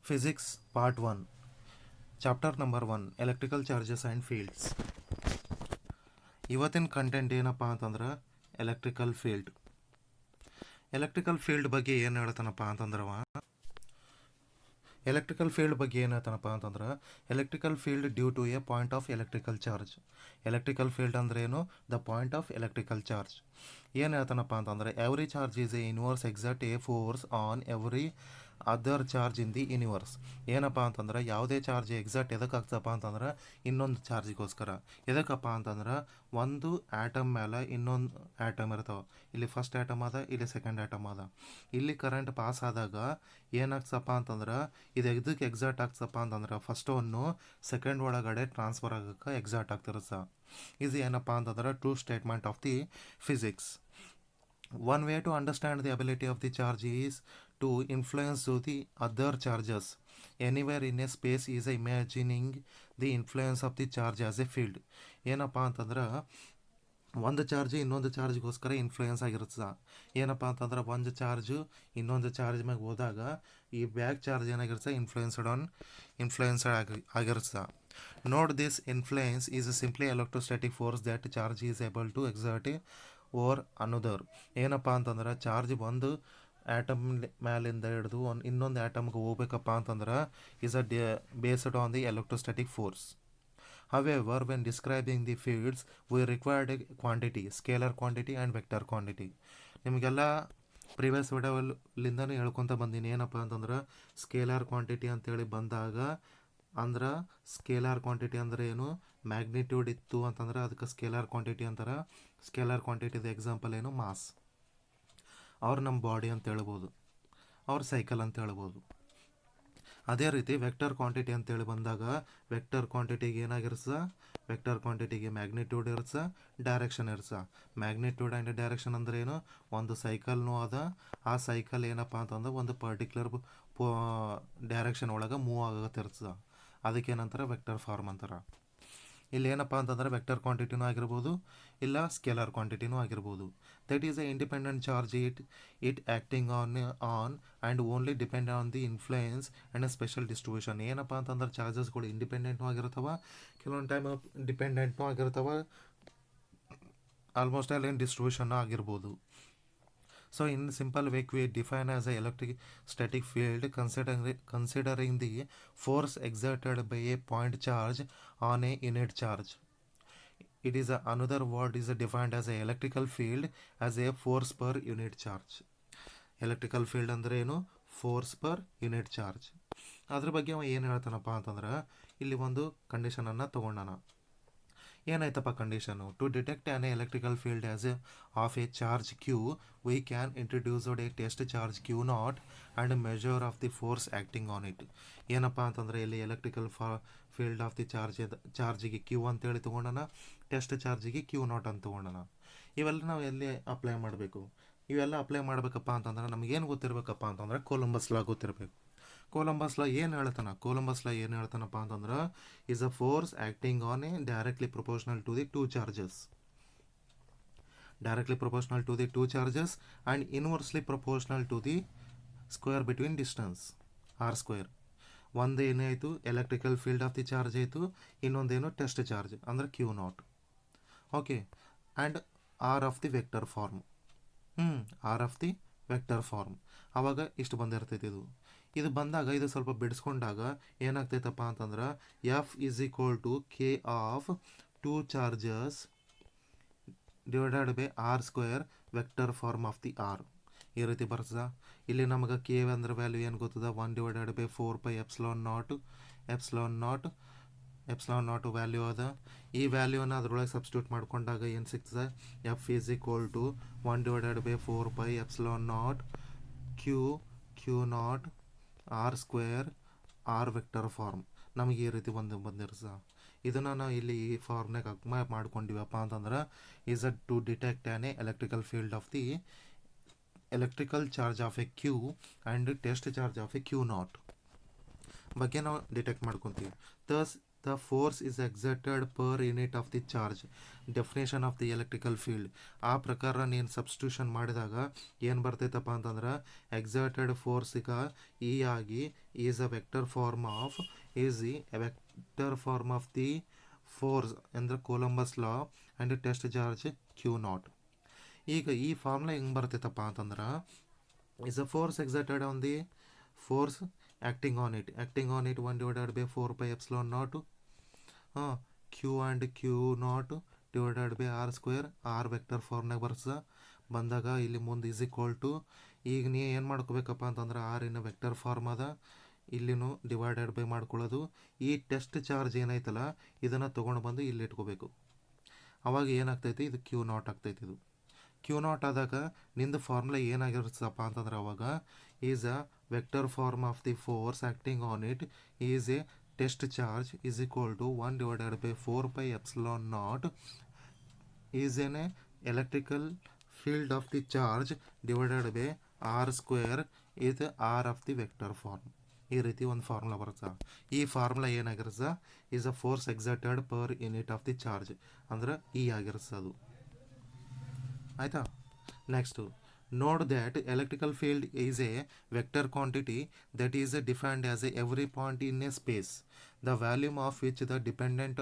Physics Part 1 Chapter Number 1 Electrical Charges and Fields. ಇವತ್ತಿನ content ಏನಪ್ಪ ಅಂತಂದ್ರೆ ಎಲೆಕ್ಟ್ರಿಕಲ್ ಫೀಲ್ಡ್. ಎಲೆಕ್ಟ್ರಿಕಲ್ ಫೀಲ್ಡ್ ಬಗ್ಗೆ ಏನು ಹೇಳ್ತಾನಪ್ಪ ಅಂತಂದ್ರೆ electrical field due to a point of electrical charge. Electrical field ಅಂದ್ರೆ ಏನು? The point of electrical charge. ಏನು ಹೇಳ್ತಾನಪ್ಪ ಅಂತಂದ್ರೆ every charge is a universe exert a force on every other charge in the universe. ಏನಪ್ಪ ಅಂತಂದ್ರೆ ಯಾವುದೇ charge exact ಎದಕ್ಕೆ ಆಗ್ತಪ್ಪ ಅಂತಂದ್ರೆ ಇನ್ನೊಂದು ಚಾರ್ಜಿಗೋಸ್ಕರ. ಎದಕ್ಕಪ್ಪ ಅಂತಂದ್ರೆ ಒಂದು ಆ್ಯಟಮ್ ಮೇಲೆ ಇನ್ನೊಂದು ಆ್ಯಟಮ್ ಇರ್ತಾವೆ. ಇಲ್ಲಿ ಫಸ್ಟ್ ಆ್ಯಟಮ್ ಅದ, ಇಲ್ಲಿ ಸೆಕೆಂಡ್ ಆ್ಯಟಮ್ ಅದ. ಇಲ್ಲಿ ಕರೆಂಟ್ ಪಾಸ್ ಆದಾಗ ಏನಾಗ್ತಪ್ಪ ಅಂತಂದ್ರೆ ಇದು ಎದಕ್ಕೆ ಎಕ್ಸಾಕ್ಟ್ ಆಗ್ತಪ್ಪ ಅಂತಂದ್ರೆ ಫಸ್ಟ್ ಒಂದು ಸೆಕೆಂಡ್ ಒಳಗಡೆ ಟ್ರಾನ್ಸ್ಫರ್ ಆಗೋಕ್ಕೆ ಎಕ್ಸಾಕ್ಟ್ ಆಗ್ತಿರುತ್ತೆ. ಇದು ಏನಪ್ಪ ಅಂತಂದ್ರೆ true statement of the physics. One way to understand the ability of the charge is to influence the other charges anywhere in a space is imagining the influence of the charge as a field. ಏನಪ್ಪ ಅಂತಂದ್ರೆ ಒಂದು charge ಇನ್ನೊಂದು ಚಾರ್ಜ್ಗೋಸ್ಕರ influence ಆಗಿರುತ್ತೆ. ಏನಪ್ಪ ಅಂತಂದ್ರೆ ಒಂದು charge ಇನ್ನೊಂದು charge ಮ್ಯಾಗ ಹೋದಾಗ ಈ ಬ್ಯಾಕ್ ಚಾರ್ಜ್ ಏನಾಗಿರುತ್ತೆ ಇನ್ಫ್ಲೂಯೆನ್ಸ್ಡ್ ಆಗಿರುತ್ತೆ. Note this influence is simply electrostatic force that charge is able to exert on another. ಏನಪ್ಪ ಅಂತಂದ್ರೆ ಚಾರ್ಜ್ ಒಂದು ಆ್ಯಟಮ್ ಮ್ಯಾಲಿಂದ ಹಿಡಿದು ಇನ್ನೊಂದು ಆ್ಯಟಮ್ಗೆ ಹೋಗ್ಬೇಕಪ್ಪ ಅಂತಂದ್ರೆ is based on the electrostatic force. However, when describing the fields, we required a quantity, scalar quantity and vector quantity. ನಿಮಗೆಲ್ಲ previous ವಿಡಿಯೋಲಿಂದನೇ ಹೇಳ್ಕೊತ ಬಂದೀನಿ. ಏನಪ್ಪ ಅಂತಂದ್ರೆ ಸ್ಕೇಲಾರ್ ಕ್ವಾಂಟಿಟಿ ಅಂತೇಳಿ ಬಂದಾಗ ಅಂದ್ರೆ ಸ್ಕೇಲಾರ್ ಕ್ವಾಂಟಿಟಿ ಅಂದರೆ ಏನು? ಮ್ಯಾಗ್ನಿಟ್ಯೂಡ್ ಇತ್ತು ಅಂತಂದ್ರೆ ಅದಕ್ಕೆ ಸ್ಕೇಲಾರ್ ಕ್ವಾಂಟಿಟಿ ಅಂತಾರೆ. ಸ್ಕೇಲಾರ್ ಕ್ವಾಂಟಿಟಿದ ಎಕ್ಸಾಂಪಲ್ ಏನು? ಮಾಸ್. ಅವ್ರು ನಮ್ಮ ಬಾಡಿ ಅಂತ ಹೇಳ್ಬೋದು, ಅವ್ರ ಸೈಕಲ್ ಅಂತ ಹೇಳ್ಬೋದು. ಅದೇ ರೀತಿ ವೆಕ್ಟರ್ ಕ್ವಾಂಟಿಟಿ ಅಂತೇಳಿ ಬಂದಾಗ ವೆಕ್ಟರ್ ಕ್ವಾಂಟಿಟಿಗೆ ಏನಾಗಿರುತ್ತೆ? ವೆಕ್ಟರ್ ಕ್ವಾಂಟಿಟಿಗೆ ಮ್ಯಾಗ್ನಿಟ್ಯೂಡ್ ಇರುತ್ತೆ, ಡೈರೆಕ್ಷನ್ ಇರುತ್ತೆ. ಮ್ಯಾಗ್ನಿಟ್ಯೂಡ್ ಆ್ಯಂಡ್ ಡೈರೆಕ್ಷನ್ ಅಂದ್ರೆ ಏನು? ಒಂದು ಸೈಕಲ್ನೂ ಅದ, ಆ ಸೈಕಲ್ ಏನಪ್ಪ ಅಂತಂದ್ರೆ ಒಂದು ಪರ್ಟಿಕ್ಯುಲರ್ ಡೈರೆಕ್ಷನ್ ಒಳಗೆ ಮೂವ್ ಆಗತ್ತಿರ್ತದೆ. ಅದಕ್ಕೇನಂತಾರೆ? ವೆಕ್ಟರ್ ಫಾರ್ಮ್ ಅಂತಾರೆ. ಇಲ್ಲಿ ಏನಪ್ಪ ಅಂತಂದರೆ ವೆಕ್ಟರ್ ಕ್ವಾಂಟಿಟಿನೂ ಆಗಿರ್ಬೋದು, ಇಲ್ಲ ಸ್ಕೇಲಾರ್ ಕ್ವಾಂಟಿಟಿನೂ ಆಗಿರ್ಬೋದು. That is A independent charge it acting on and only depend on the influence and special distribution. ಏನಪ್ಪ ಅಂತಂದ್ರೆ ಚಾರ್ಜಸ್ಗಳು ಇಂಡಿಪೆಂಡೆಂಟ್ನೂ ಆಗಿರ್ತವೆ, ಕೆಲವೊಂದು ಟೈಮ್ ಡಿಪೆಂಡೆಂಟ್ನೂ ಆಗಿರ್ತವೆ, ಆಲ್ಮೋಸ್ಟ್ ಆಲ್ ಏನು ಡಿಸ್ಟ್ರಿಬ್ಯೂಷನ್ ಆಗಿರ್ಬೋದು. So in simple way we define as a electrostatic field considering the force exerted by a point charge on a unit charge. It is another word is defined as a electrical field as a force per unit charge. Electrical field ಅಂದ್ರೆ ಏನು? Force per unit charge. ಅದ್ರ ಬಗ್ಗೆ ಅವ ಏನು ಹೇಳ್ತಾನಪ್ಪ ಅಂತಂದ್ರೆ ಇಲ್ಲಿ ಒಂದು ಕಂಡೀಷನನ್ನು ತೊಗೊಂಡಾನ. ಏನಾಯ್ತಪ್ಪ condition? To detect an electrical field as of a charge q we can introduced a test charge Q naught and measure of the force acting on it. ಏನಪ್ಪ ಅಂತಂದರೆ ಇಲ್ಲಿ ಎಲೆಕ್ಟ್ರಿಕಲ್ ಫೀಲ್ಡ್ ಆಫ್ ದಿ ಚಾರ್ಜಿಗೆ q ಅಂತೇಳಿ ತೊಗೊಂಡನ, test ಚಾರ್ಜಿಗೆ q naught ಅಂತ ತೊಗೊಂಡನ. ಇವೆಲ್ಲ ನಾವು ಎಲ್ಲಿ ಅಪ್ಲೈ ಮಾಡಬೇಕು? ಇವೆಲ್ಲ ಅಪ್ಲೈ ಮಾಡಬೇಕಪ್ಪ ಅಂತಂದ್ರೆ ನಮಗೇನು ಗೊತ್ತಿರಬೇಕಪ್ಪ ಅಂತಂದ್ರೆ ಕೊಲಂಬಸ್ ಲಾ ಗೊತ್ತಿರಬೇಕು. ಕೊಲಂಬಸ್ ಲಾ ಏನು ಹೇಳ್ತಾನಪ್ಪ ಅಂತಂದ್ರೆ is a force acting on a directly proportional to the two charges and inversely proportional to the square between distance r square. ಒಂದು ಏನಾಯಿತು? Electrical field of the charge ಆಯಿತು, ಇನ್ನೊಂದೇನು? ಟೆಸ್ಟ್ ಚಾರ್ಜ್ ಅಂದರೆ Q naught. Okay, and R of the vector form. ಆವಾಗ ಇಷ್ಟು ಬಂದಿರ್ತೈತಿ. ಇದು ಬಂದಾಗ ಇದು ಸ್ವಲ್ಪ ಬಿಡಿಸ್ಕೊಂಡಾಗ ಏನಾಗ್ತೈತಪ್ಪ ಅಂತಂದ್ರೆ F is equal to K of two charges divided by R square vector form of the R. ಈ ರೀತಿ ಬರ್ತದ. ಇಲ್ಲಿ ನಮಗೆ ಕೆ ಅಂದ್ರೆ ವ್ಯಾಲ್ಯೂ ಏನು ಗೊತ್ತದ? 1/4 ಎಪ್ಸಿಲಾನ್ ನಾಟ್ ವ್ಯಾಲ್ಯೂ ಅದ. ಈ ವ್ಯಾಲ್ಯೂನ ಅದ್ರೊಳಗೆ ಸಬ್ಸ್ಟಿಟ್ಯೂಟ್ ಮಾಡ್ಕೊಂಡಾಗ ಏನು ಸಿಗ್ತದೆ? F is equal to 1/4 epsilon naught Q naught R square R vector form. ನಮಗೆ ಈ ರೀತಿ ಬಂದಿರ್ತದೆ. ಇದನ್ನು ನಾವು ಇಲ್ಲಿ ಈ ಫಾರ್ಮ್ನಾಗ ಅಪ್ಲೈ ಮಾಡ್ಕೊಂಡಿವಪ್ಪ ಅಂತಂದ್ರೆ is to detect an a electrical field of the electrical charge of a q and test charge of a q naught ಬಗ್ಗೆ ನಾವು ಡಿಟೆಕ್ಟ್ ಮಾಡ್ಕೊತೀವಿ. Thus the force is exerted per unit of the charge. Definition of the electrical field ಆ ಪ್ರಕಾರ ನೀನು substitution ಮಾಡಿದಾಗ ಏನು ಬರ್ತೈತಪ್ಪ ಅಂತಂದ್ರೆ ಎಕ್ಸರ್ಟೆಡ್ ಫೋರ್ಸ್ ಈಗ ಇ ಆಗಿ is a vector form of is the vector form of the force ಅಂದರೆ Columbus law and test charge Q naught. ಈಗ ಈ ಫಾರ್ಮುಲಾ ಹೆಂಗೆ ಬರ್ತೈತಪ್ಪ ಅಂತಂದ್ರೆ is a force exerted on the force acting on it 1 divided by 4 pi epsilon naught q and q naught divided by r square r vector ಫಾರ್ಮ್ನಾಗ ಬಂದಾಗ ಇಲ್ಲಿ ಮುಂದೆ is equal to ಈಗ ನೀ ಏನು ಮಾಡ್ಕೋಬೇಕಪ್ಪ ಅಂತಂದ್ರೆ ಆರ್ ಇನ್ನು ವೆಕ್ಟರ್ ಫಾರ್ಮ್ ಅದ ಇಲ್ಲಿನೂ ಡಿವೈಡೆಡ್ ಬೈ ಮಾಡ್ಕೊಳ್ಳೋದು. ಈ ಟೆಸ್ಟ್ ಚಾರ್ಜ್ ಏನೈತಲ್ಲ ಇದನ್ನು ತೊಗೊಂಡು ಬಂದು ಇಲ್ಲಿ ಇಟ್ಕೋಬೇಕು. ಅವಾಗ ಏನಾಗ್ತೈತಿ ಇದು ಕ್ಯೂ ನಾಟ್ ಆಗ್ತೈತಿ. ಇದು ಕ್ಯೂ ನಾಟ್ ಆದಾಗ ನಿಂದು ಫಾರ್ಮುಲಾ ಏನಾಗಿರುತ್ತಪ್ಪ ಅಂತಂದ್ರೆ ಅವಾಗ is a vector form of the force acting on it is a test charge is equal to 1 divided by 4 pi epsilon naught is an electrical field of the charge divided by R square ಇದು r of the vector form. ಈ ರೀತಿ ಒಂದು formula ಬರುತ್ತೆ. ಈ formula ಏನಾಗಿರುತ್ತೆ is a force exerted per unit of the charge ಅಂದ್ರೆ ಈ ಆಗಿರುತ್ತೆ ಅದು. ಆಯಿತಾ? Next note that electrical field is a vector quantity that is defined as a every point in a space the value of which the dependent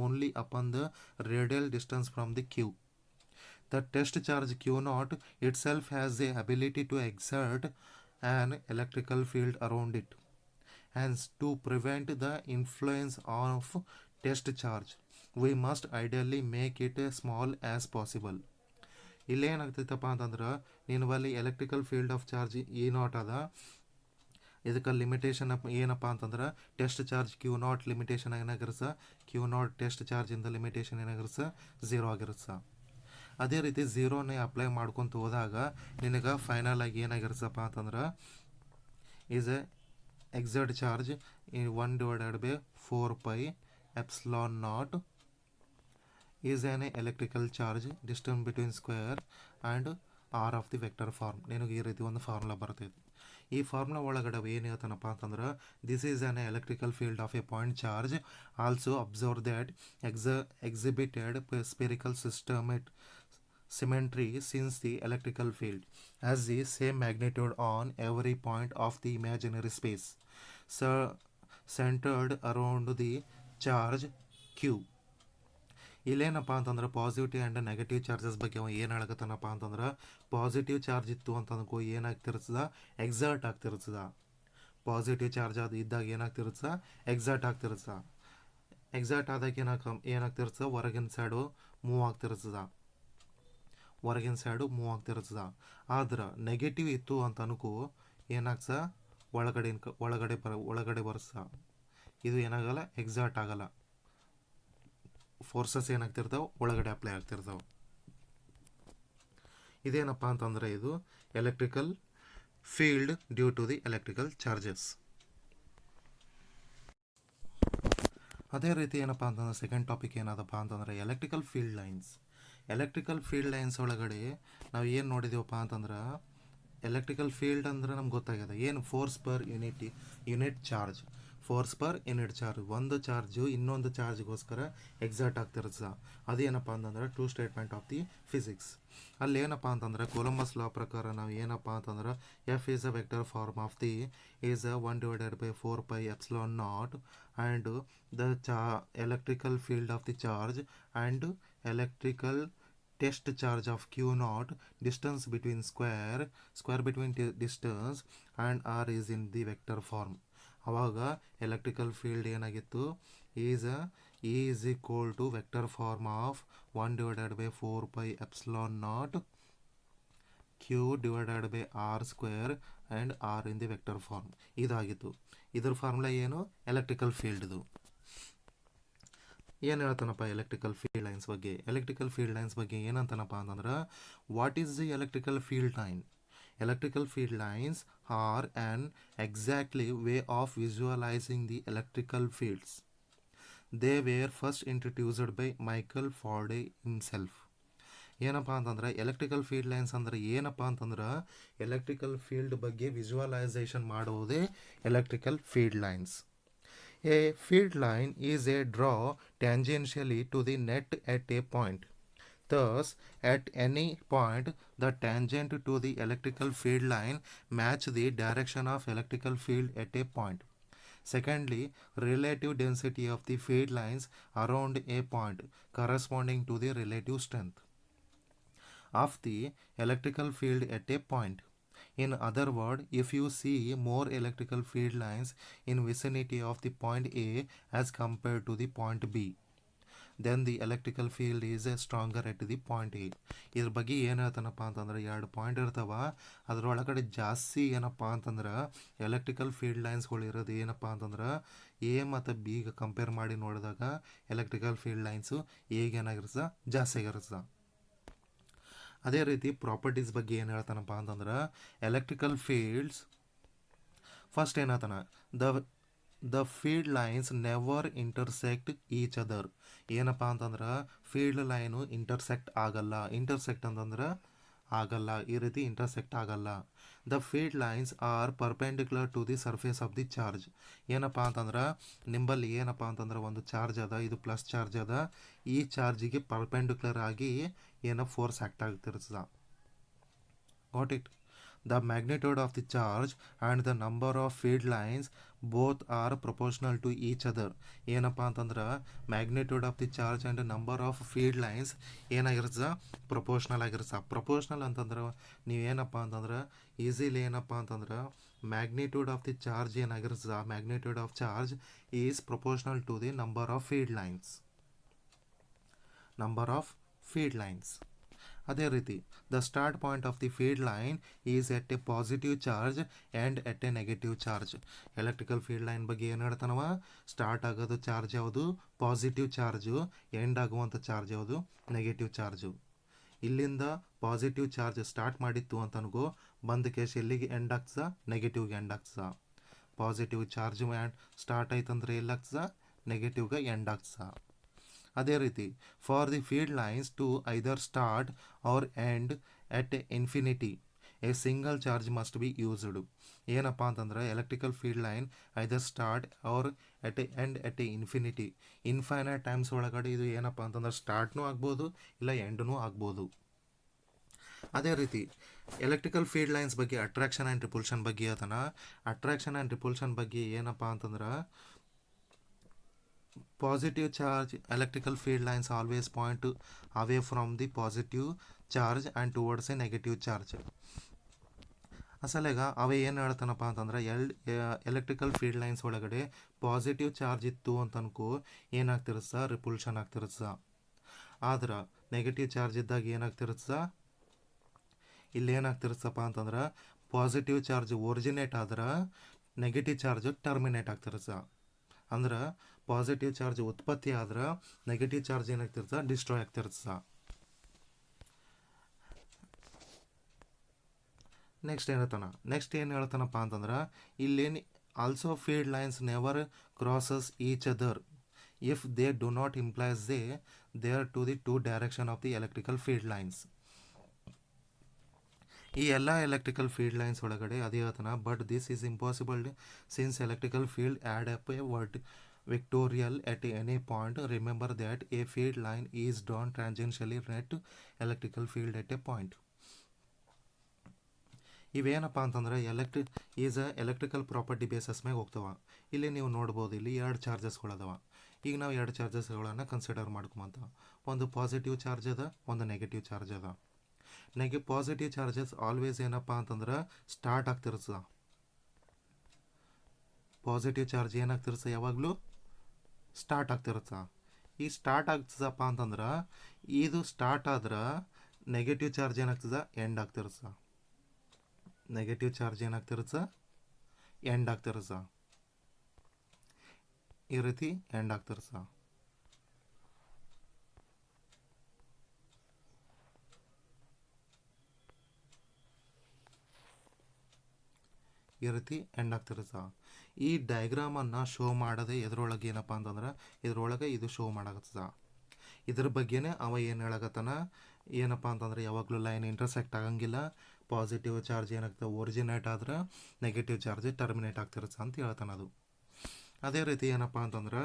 only upon the radial distance from the Q. The test charge Q naught itself has the ability to exert an electrical field around it. Hence, to prevent the influence of test charge, we must ideally make it as small as possible. ಇಲ್ಲೇನಾಗ್ತೈತಪ್ಪ ಅಂತಂದ್ರೆ ನೀನು ಬಲ್ಲಿ electrical field of charge E naught ಅದ. ಇದಕ್ಕೆ limitation ಏನಪ್ಪ ಅಂತಂದ್ರೆ test charge Q naught limitation ಏನಾಗಿರುತ್ತೆ Q naught test ಚಾರ್ಜಿಂದ ಲಿಮಿಟೇಷನ್ ಏನಾಗಿರುತ್ತೆ 0 ಆಗಿರುತ್ತೆ. ಅದೇ ರೀತಿ ಝೀರೋನೇ ಅಪ್ಲೈ ಮಾಡ್ಕೊತ ಹೋದಾಗ ನಿನಗೆ ಫೈನಲ್ ಆಗಿ ಏನಾಗಿರುತ್ತಪ್ಪ ಅಂತಂದ್ರೆ is a exert charge 1 divided by 4 pi epsilon naught is an electrical charge distance between square and R of the vector form. ನಿನಗೆ ಈ ರೀತಿ ಒಂದು ಫಾರ್ಮುಲಾ ಬರ್ತೈತಿ. ಈ ಫಾರ್ಮುಲಾ ಒಳಗಡೆ ಏನು ಹೇಳ್ತಾನಪ್ಪ ಅಂತಂದ್ರೆ this is on electrical field of A point charge also observe that exhibited spherical symmetry since the electrical field has the same magnitude on every point of the imaginary space centered around the charge q. ಇಲ್ಲೇನಪ್ಪ ಅಂತಂದ್ರೆ positive and negative charges ಬಗ್ಗೆ ಅವ ಏನು ಹೇಳಕತ್ತಾನಪ್ಪ ಅಂತಂದ್ರೆ positive charge ಇತ್ತು ಅಂತಂದ್ಕೋ ಏನಾಗ್ತಿರ್ತದ exert ಆಗ್ತಿರ್ತದ. Positive charge ಅದು ಇದ್ದಾಗ ಏನಾಗ್ತಿರ್ತದ exert ಆಗ್ತಿರ್ತದ. Exert ಆದಾಗ ಏನಾಗ್ತಿರ್ತದ ಹೊರಗಿನ ಸೈಡು ಮೂವ್ ಆಗ್ತಿರ್ತದ. ಆದ್ರೆ ನೆಗೆಟಿವ್ ಇತ್ತು ಅಂತ ಅನ್ಕೋ ಏನಾಗ್ಸ ಒಳಗಡೆ ಬರ್ಸ. ಇದು ಏನಾಗಲ್ಲ ಎಕ್ಸರ್ಟ್ ಆಗಲ್ಲ. ಫೋರ್ಸಸ್ ಏನಾಗ್ತಿರ್ತಾವೆ ಒಳಗಡೆ ಅಪ್ಲೈ ಆಗ್ತಿರ್ತಾವೆ. ಇದೇನಪ್ಪ ಅಂತಂದರೆ ಇದು electrical field due to the electrical charges. ಅದೇ ರೀತಿ ಏನಪ್ಪ ಅಂತಂದ್ರೆ ಸೆಕೆಂಡ್ ಟಾಪಿಕ್ ಏನದಪ್ಪ ಅಂತಂದರೆ electrical field lines. Electrical field lines ಒಳಗಡೆ ನಾವು ಏನು ನೋಡಿದೀವಪ್ಪ ಅಂತಂದ್ರೆ ಎಲೆಕ್ಟ್ರಿಕಲ್ ಫೀಲ್ಡ್ ಅಂದ್ರೆ ನಮ್ಗೆ ಗೊತ್ತಾಗ್ಯದ ಏನು force per unit charge. Force per unit charge ಒಂದು ಚಾರ್ಜು ಇನ್ನೊಂದು ಚಾರ್ಜ್ಗೋಸ್ಕರ ಎಕ್ಸರ್ಟ್ ಆಗ್ತಿರ್ತದೆ. ಅದೇನಪ್ಪ ಅಂತಂದ್ರೆ two statement of the physics. ಅಲ್ಲಿ ಏನಪ್ಪ ಅಂತಂದ್ರೆ ಕೊಲಂಬಸ್ ಲಾ ಪ್ರಕಾರ ನಾವು ಏನಪ್ಪ ಅಂತಂದ್ರೆ F is a vector form of the is 1 divided by 4 pi epsilon naught and the electrical field of the charge and electrical test charge of q naught distance between square between distance and r is in the vector form. ಅವಾಗ electrical field ಏನಾಗಿತ್ತು is equal to vector form of 1 divided by 4 pi epsilon naught q divided by r square and r in the vector form. ಇದಾಗಿತ್ತು. ಇದ್ರ formula ಏನು electrical ಫೀಲ್ಡ್ದು. ಏನು ಹೇಳ್ತಾನಪ್ಪ electrical field lines ಬಗ್ಗೆ. Electrical field lines ಬಗ್ಗೆ ಏನಂತಾನಪ್ಪ ಅಂತಂದ್ರೆ what is the electrical field line. Electrical field lines are an exactly way of visualizing the electrical fields. They were first introduced by Michael Faraday himself. ಏನಪ್ಪ ಅಂತಂದ್ರೆ electrical field lines ಅಂದ್ರೆ ಏನಪ್ಪ ಅಂತಂದ್ರೆ electrical field ಬಗ್ಗೆ visualization ಮಾಡುವುದೇ electrical field lines. A field line is a draw tangentially to the net at a point. Thus, at any point, the tangent to the electrical field line match the direction of electrical field at a point. Secondly, relative density of the field lines around a point corresponding to the relative strength of the electrical field at a point. In other words, if you see more electrical field lines in vicinity of the point A as compared to the point B, then the electrical field is stronger at the point A. ಇದ್ರ ಬಗ್ಗೆ ಏನು ಹೇಳ್ತಾನಪ್ಪ ಅಂತಂದ್ರೆ ಎರಡು point ಇರ್ತಾವ, ಅದರೊಳಗಡೆ ಜಾಸ್ತಿ ಏನಪ್ಪ ಅಂತಂದ್ರೆ ಎಲೆಕ್ಟ್ರಿಕಲ್ ಫೀಲ್ಡ್ ಲೈನ್ಸ್ಗಳು ಇರೋದು ಏನಪ್ಪ ಅಂತಂದ್ರೆ ಎ ಮತ್ತು ಬಿಗೆ ಕಂಪೇರ್ ಮಾಡಿ ನೋಡಿದಾಗ ಎಲೆಕ್ಟ್ರಿಕಲ್ ಫೀಲ್ಡ್ ಲೈನ್ಸು ಎಗೆ ಏನಾಗಿರ್ತದೆ, ಜಾಸ್ತಿ ಆಗಿರ್ತದೆ. ಅದೇ ರೀತಿ ಪ್ರಾಪರ್ಟೀಸ್ ಬಗ್ಗೆ ಏನು ಹೇಳ್ತಾನಪ್ಪ ಅಂತಂದ್ರೆ ಎಲೆಕ್ಟ್ರಿಕಲ್ ಫೀಲ್ಡ್ಸ್ ಫಸ್ಟ್ ಏನತಾನ the field lines never intersect each other. ಏನಪ್ಪ ಅಂತಂದ್ರೆ ಫೀಲ್ಡ್ ಲೈನು ಇಂಟರ್ಸೆಕ್ಟ್ ಆಗಲ್ಲ. ಇಂಟರ್ಸೆಕ್ಟ್ ಅಂತಂದ್ರೆ ಆಗಲ್ಲ, ಈ ರೀತಿ ಇಂಟರ್ಸೆಕ್ಟ್ ಆಗಲ್ಲ. The field lines are perpendicular to the surface of the charge. ಏನಪ್ಪ ಅಂತಂದ್ರೆ ನಿಂಬಲ್ಲಿ ಏನಪ್ಪ ಅಂತಂದ್ರೆ ಒಂದು ಚಾರ್ಜ್ ಅದ, ಇದು ಪ್ಲಸ್ ಚಾರ್ಜ್ ಅದ, ಈ ಚಾರ್ಜಿಗೆ ಪರ್ಪೆಂಡಿಕ್ಯುಲರ್ ಆಗಿ ಏನೋ ಫೋರ್ಸ್ ಆ್ಯಕ್ಟ್ ಆಗ್ತಿರ್ತದ. Got it? The magnitude of the charge and the number of field lines both are proportional to each other. ಏನಪ್ಪ ಅಂತಂದ್ರೆ magnitude of the charge and number of field lines ಏನಾಗಿರ್ತದೆ, proportional ಆಗಿರ್ತದೆ. Proportional ಅಂತಂದ್ರೆ ನೀವೇನಪ್ಪ ಅಂತಂದ್ರೆ easily ಏನಪ್ಪ ಅಂತಂದ್ರೆ magnitude of the charge ಏನಾಗಿರ್ತದೆ, magnitude of charge is proportional to the number of field lines. Number of field lines. ಅದೇ ರೀತಿ the start point of the field line is at a positive charge and at a negative charge. Electrical field line ಬಗ್ಗೆ ಏನು ಹೇಳ್ತಾನವ, start ಆಗೋದು charge ಯಾವುದು, positive charge, end ಆಗುವಂಥ charge ಯಾವುದು, negative charge. ಇಲ್ಲಿಂದ ಪಾಸಿಟಿವ್ ಚಾರ್ಜ್ ಸ್ಟಾರ್ಟ್ ಮಾಡಿತ್ತು ಅಂತನಗೋ ಬಂದ ಕೇಸ್ ಎಲ್ಲಿಗೆ ಎಂಡ್ ಆಗ್ತದ, ನೆಗೆಟಿವ್ಗೆ ಎಂಡ್ ಆಗ್ತದ. ಪಾಸಿಟಿವ್ ಚಾರ್ಜ್ ಸ್ಟಾರ್ಟ್ ಆಯ್ತಂದ್ರೆ ಎಲ್ಲಾಗ್ತದ, ನೆಗೆಟಿವ್ಗೆ ಎಂಡ್ ಆಗ್ತದ. ಅದೇ ರೀತಿ for the field lines to either start or end at infinity a single charge must be used. ಏನಪ್ಪ ಅಂತಂದ್ರೆ electrical field line either start or at a end at a infinity, infinite times ಒಳಗಡೆ ಇದು ಏನಪ್ಪ ಅಂತಂದ್ರೆ ಸ್ಟಾರ್ಟ್ನೂ ಆಗ್ಬೋದು ಇಲ್ಲ ಎಂಡ್ನೂ ಆಗ್ಬೋದು. ಅದೇ ರೀತಿ ಎಲೆಕ್ಟ್ರಿಕಲ್ ಫೀಲ್ಡ್ ಲೈನ್ಸ್ ಬಗ್ಗೆ ಅಟ್ರಾಕ್ಷನ್ ಆ್ಯಂಡ್ ರಿಪಲ್ಷನ್ ಬಗ್ಗೆ ಹೇಳ್ತಾನ. ಅಟ್ರಾಕ್ಷನ್ ಆ್ಯಂಡ್ ರಿಪಲ್ಷನ್ ಬಗ್ಗೆ ಏನಪ್ಪ ಅಂತಂದ್ರೆ positive charge electrical field lines always point away from the positive charge and towards a negative charge. ಅಸಲೆಗ ಅವ ಏನು ಹೇಳ್ತಾನಪ್ಪ ಅಂತಂದ್ರೆ ಎಲೆಕ್ಟ್ರಿಕಲ್ ಫೀಲ್ಡ್ ಲೈನ್ಸ್ ಒಳಗಡೆ ಪಾಸಿಟಿವ್ ಚಾರ್ಜ್ ಇತ್ತು ಅಂತ ಅನ್ಕೋ ಏನಾಗ್ತಿರ್ತದ, ರಿಪಲ್ಷನ್ ಆಗ್ತಿರ್ತದ. ಆದ್ರೆ ನೆಗೆಟಿವ್ ಚಾರ್ಜ್ ಇದ್ದಾಗ ಏನಾಗ್ತಿರ್ತದ, ಇಲ್ಲಿ ಏನಾಗ್ತಿರ್ತಪ್ಪ ಅಂತಂದ್ರೆ ಪಾಸಿಟಿವ್ ಚಾರ್ಜ್ ಒರಿಜಿನೇಟ್ ಆದ್ರೆ ನೆಗೆಟಿವ್ ಚಾರ್ಜ್ ಟರ್ಮಿನೇಟ್ ಆಗ್ತಿರ್ತದ. ಅಂದ್ರೆ ಪಾಸಿಟಿವ್ ಚಾರ್ಜ್ ಉತ್ಪತ್ತಿ ಆದ್ರೆ ನೆಗೆಟಿವ್ ಚಾರ್ಜ್ ಏನಾಗ್ತಿರ್ತದೆ, ಡಿಸ್ಟ್ರಾಯ್ ಆಗ್ತಿರ್ತದೆ. ನೆಕ್ಸ್ಟ್ ಏನು ಹೇಳ್ತಾನಪ್ಪ ಅಂತಂದ್ರೆ ಇಲ್ಲೇನು also field lines never crosses each other if they do not implies there to the two direction of the electrical field lines. ಈ ಎಲ್ಲ ಎಲೆಕ್ಟ್ರಿಕಲ್ ಫೀಲ್ಡ್ ಲೈನ್ಸ್ ಒಳಗಡೆ ಅದೇ ಹೇಳ್ತಾನೆ, but this is impossible since electrical field add up a vectorial at any point. Remember that a field line is drawn tangentially net electrical field at a point. ಇವೇನಪ್ಪ ಅಂತಂದ್ರೆ electrical property basis ಮ್ಯಾಗ ಹೋಗ್ತಾವ. ಇಲ್ಲಿ ನೀವು ನೋಡ್ಬೋದು, ಇಲ್ಲಿ ಎರಡು ಚಾರ್ಜಸ್ಗಳದಾವ. ಈಗ ನಾವು ಎರಡು ಚಾರ್ಜಸ್ಗಳನ್ನು ಕನ್ಸಿಡರ್ ಮಾಡ್ಕೊಂಬಂತ, ಒಂದು ಪಾಸಿಟಿವ್ ಚಾರ್ಜ್ ಅದ, ಒಂದು ನೆಗೆಟಿವ್ ಚಾರ್ಜ್ ಅದ. ಪಾಸಿಟಿವ್ ಚಾರ್ಜಸ್ ಆಲ್ವೇಸ್ ಏನಪ್ಪ ಅಂತಂದ್ರೆ ಸ್ಟಾರ್ಟ್ ಆಗ್ತಿರ್ತದ. ಪಾಸಿಟಿವ್ ಚಾರ್ಜ್ ಏನಾಗ್ತಿರ್ತದೆ, ಯಾವಾಗಲೂ ಸ್ಟಾರ್ಟ್ ಆಗ್ತಿರುತ್ತ. ಈ ಸ್ಟಾರ್ಟ್ ಆಗ್ತದಪ್ಪ ಅಂತಂದ್ರೆ ಇದು ಸ್ಟಾರ್ಟ್ ಆದ್ರೆ ನೆಗೆಟಿವ್ ಚಾರ್ಜ್ ಏನಾಗ್ತದೆ, ಎಂಡ್ ಆಗ್ತಿರ್ತದೆ. ನೆಗೆಟಿವ್ ಚಾರ್ಜ್ ಏನಾಗ್ತಿರ್ತದೆ, ಎಂಡ್ ಆಗ್ತಿರ್ತದೆ. ಈ ರೀತಿ ಎಂಡ್ ಆಗ್ತಿರ್ತದೆ. ಈ ರೀತಿ ಎಂಡ್ ಆಗ್ತಿರ್ತದೆ. ಈ ಡಯಾಗ್ರಾಮನ್ನು ಶೋ ಮಾಡೋದೇ ಎದ್ರೊಳಗೆ ಏನಪ್ಪ ಅಂತಂದ್ರೆ ಇದ್ರೊಳಗೆ ಇದು ಶೋ ಮಾಡಾಕತ್ತದ. ಇದ್ರ ಬಗ್ಗೆನೇ ಅವ ಏನು ಹೇಳಕತ್ತಾನ, ಏನಪ್ಪ ಅಂತಂದ್ರೆ ಯಾವಾಗಲೂ ಲೈನ್ ಇಂಟರ್ಸೆಕ್ಟ್ ಆಗಂಗಿಲ್ಲ, ಪಾಸಿಟಿವ್ ಚಾರ್ಜ್ ಏನಾಗ್ತದೆ ಒರಿಜಿನೇಟ್ ಆದ್ರೆ ನೆಗೆಟಿವ್ ಚಾರ್ಜ್ ಟರ್ಮಿನೇಟ್ ಆಗ್ತಿರುತ್ತೆ ಅಂತ ಹೇಳ್ತಾನೆ. ಅದು ಅದೇ ರೀತಿ ಏನಪ್ಪ ಅಂತಂದ್ರೆ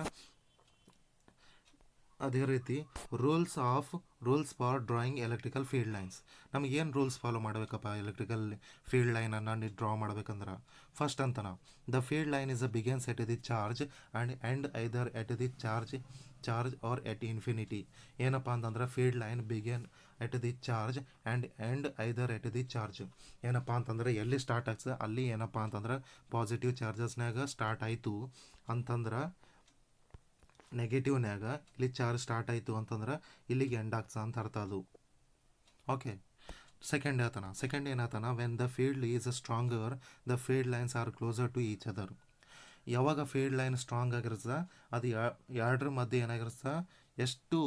ಅದೇ ರೀತಿ rules for drawing electrical field lines. ನಮಗೇನು ರೂಲ್ಸ್ ಫಾಲೋ ಮಾಡಬೇಕಪ್ಪ ಎಲೆಕ್ಟ್ರಿಕಲ್ ಫೀಲ್ಡ್ ಲೈನನ್ನು ನೀವು ಡ್ರಾ ಮಾಡ್ಬೇಕಂದ್ರೆ? ಫಸ್ಟ್ ಅಂತನ the field line is a begins at the charge and end either at the charge or at infinity. ಏನಪ್ಪ ಅಂತಂದ್ರೆ field line begin at the charge and end either at the charge. ಏನಪ್ಪ ಅಂತಂದ್ರೆ ಎಲ್ಲಿ start ಆಗ್ತದೆ ಅಲ್ಲಿ ಏನಪ್ಪ ಅಂತಂದ್ರೆ positive ಚಾರ್ಜಸ್ನಾಗ start ಆಯಿತು ಅಂತಂದ್ರೆ ನೆಗೆಟಿವ್ನ್ಯಾಗ ಇಲ್ಲಿ ಚಾರ್ಜ್ ಸ್ಟಾರ್ಟ್ ಆಯಿತು ಅಂತಂದ್ರೆ ಇಲ್ಲಿಗೆ ಎಂಡ್ ಆಗ್ತದೆ ಅಂತ ಅರ್ಥ ಅದು. ಓಕೆ, ಸೆಕೆಂಡ್ ಏನಾತನ when the field is stronger the field lines are closer to each other. ಯಾವಾಗ ಫೀಲ್ಡ್ ಲೈನ್ ಸ್ಟ್ರಾಂಗ್ ಆಗಿರ್ತದೆ ಅದು ಎರಡರ ಮಧ್ಯೆ ಏನಾಗಿರ್ತದೆ, ಎಷ್ಟು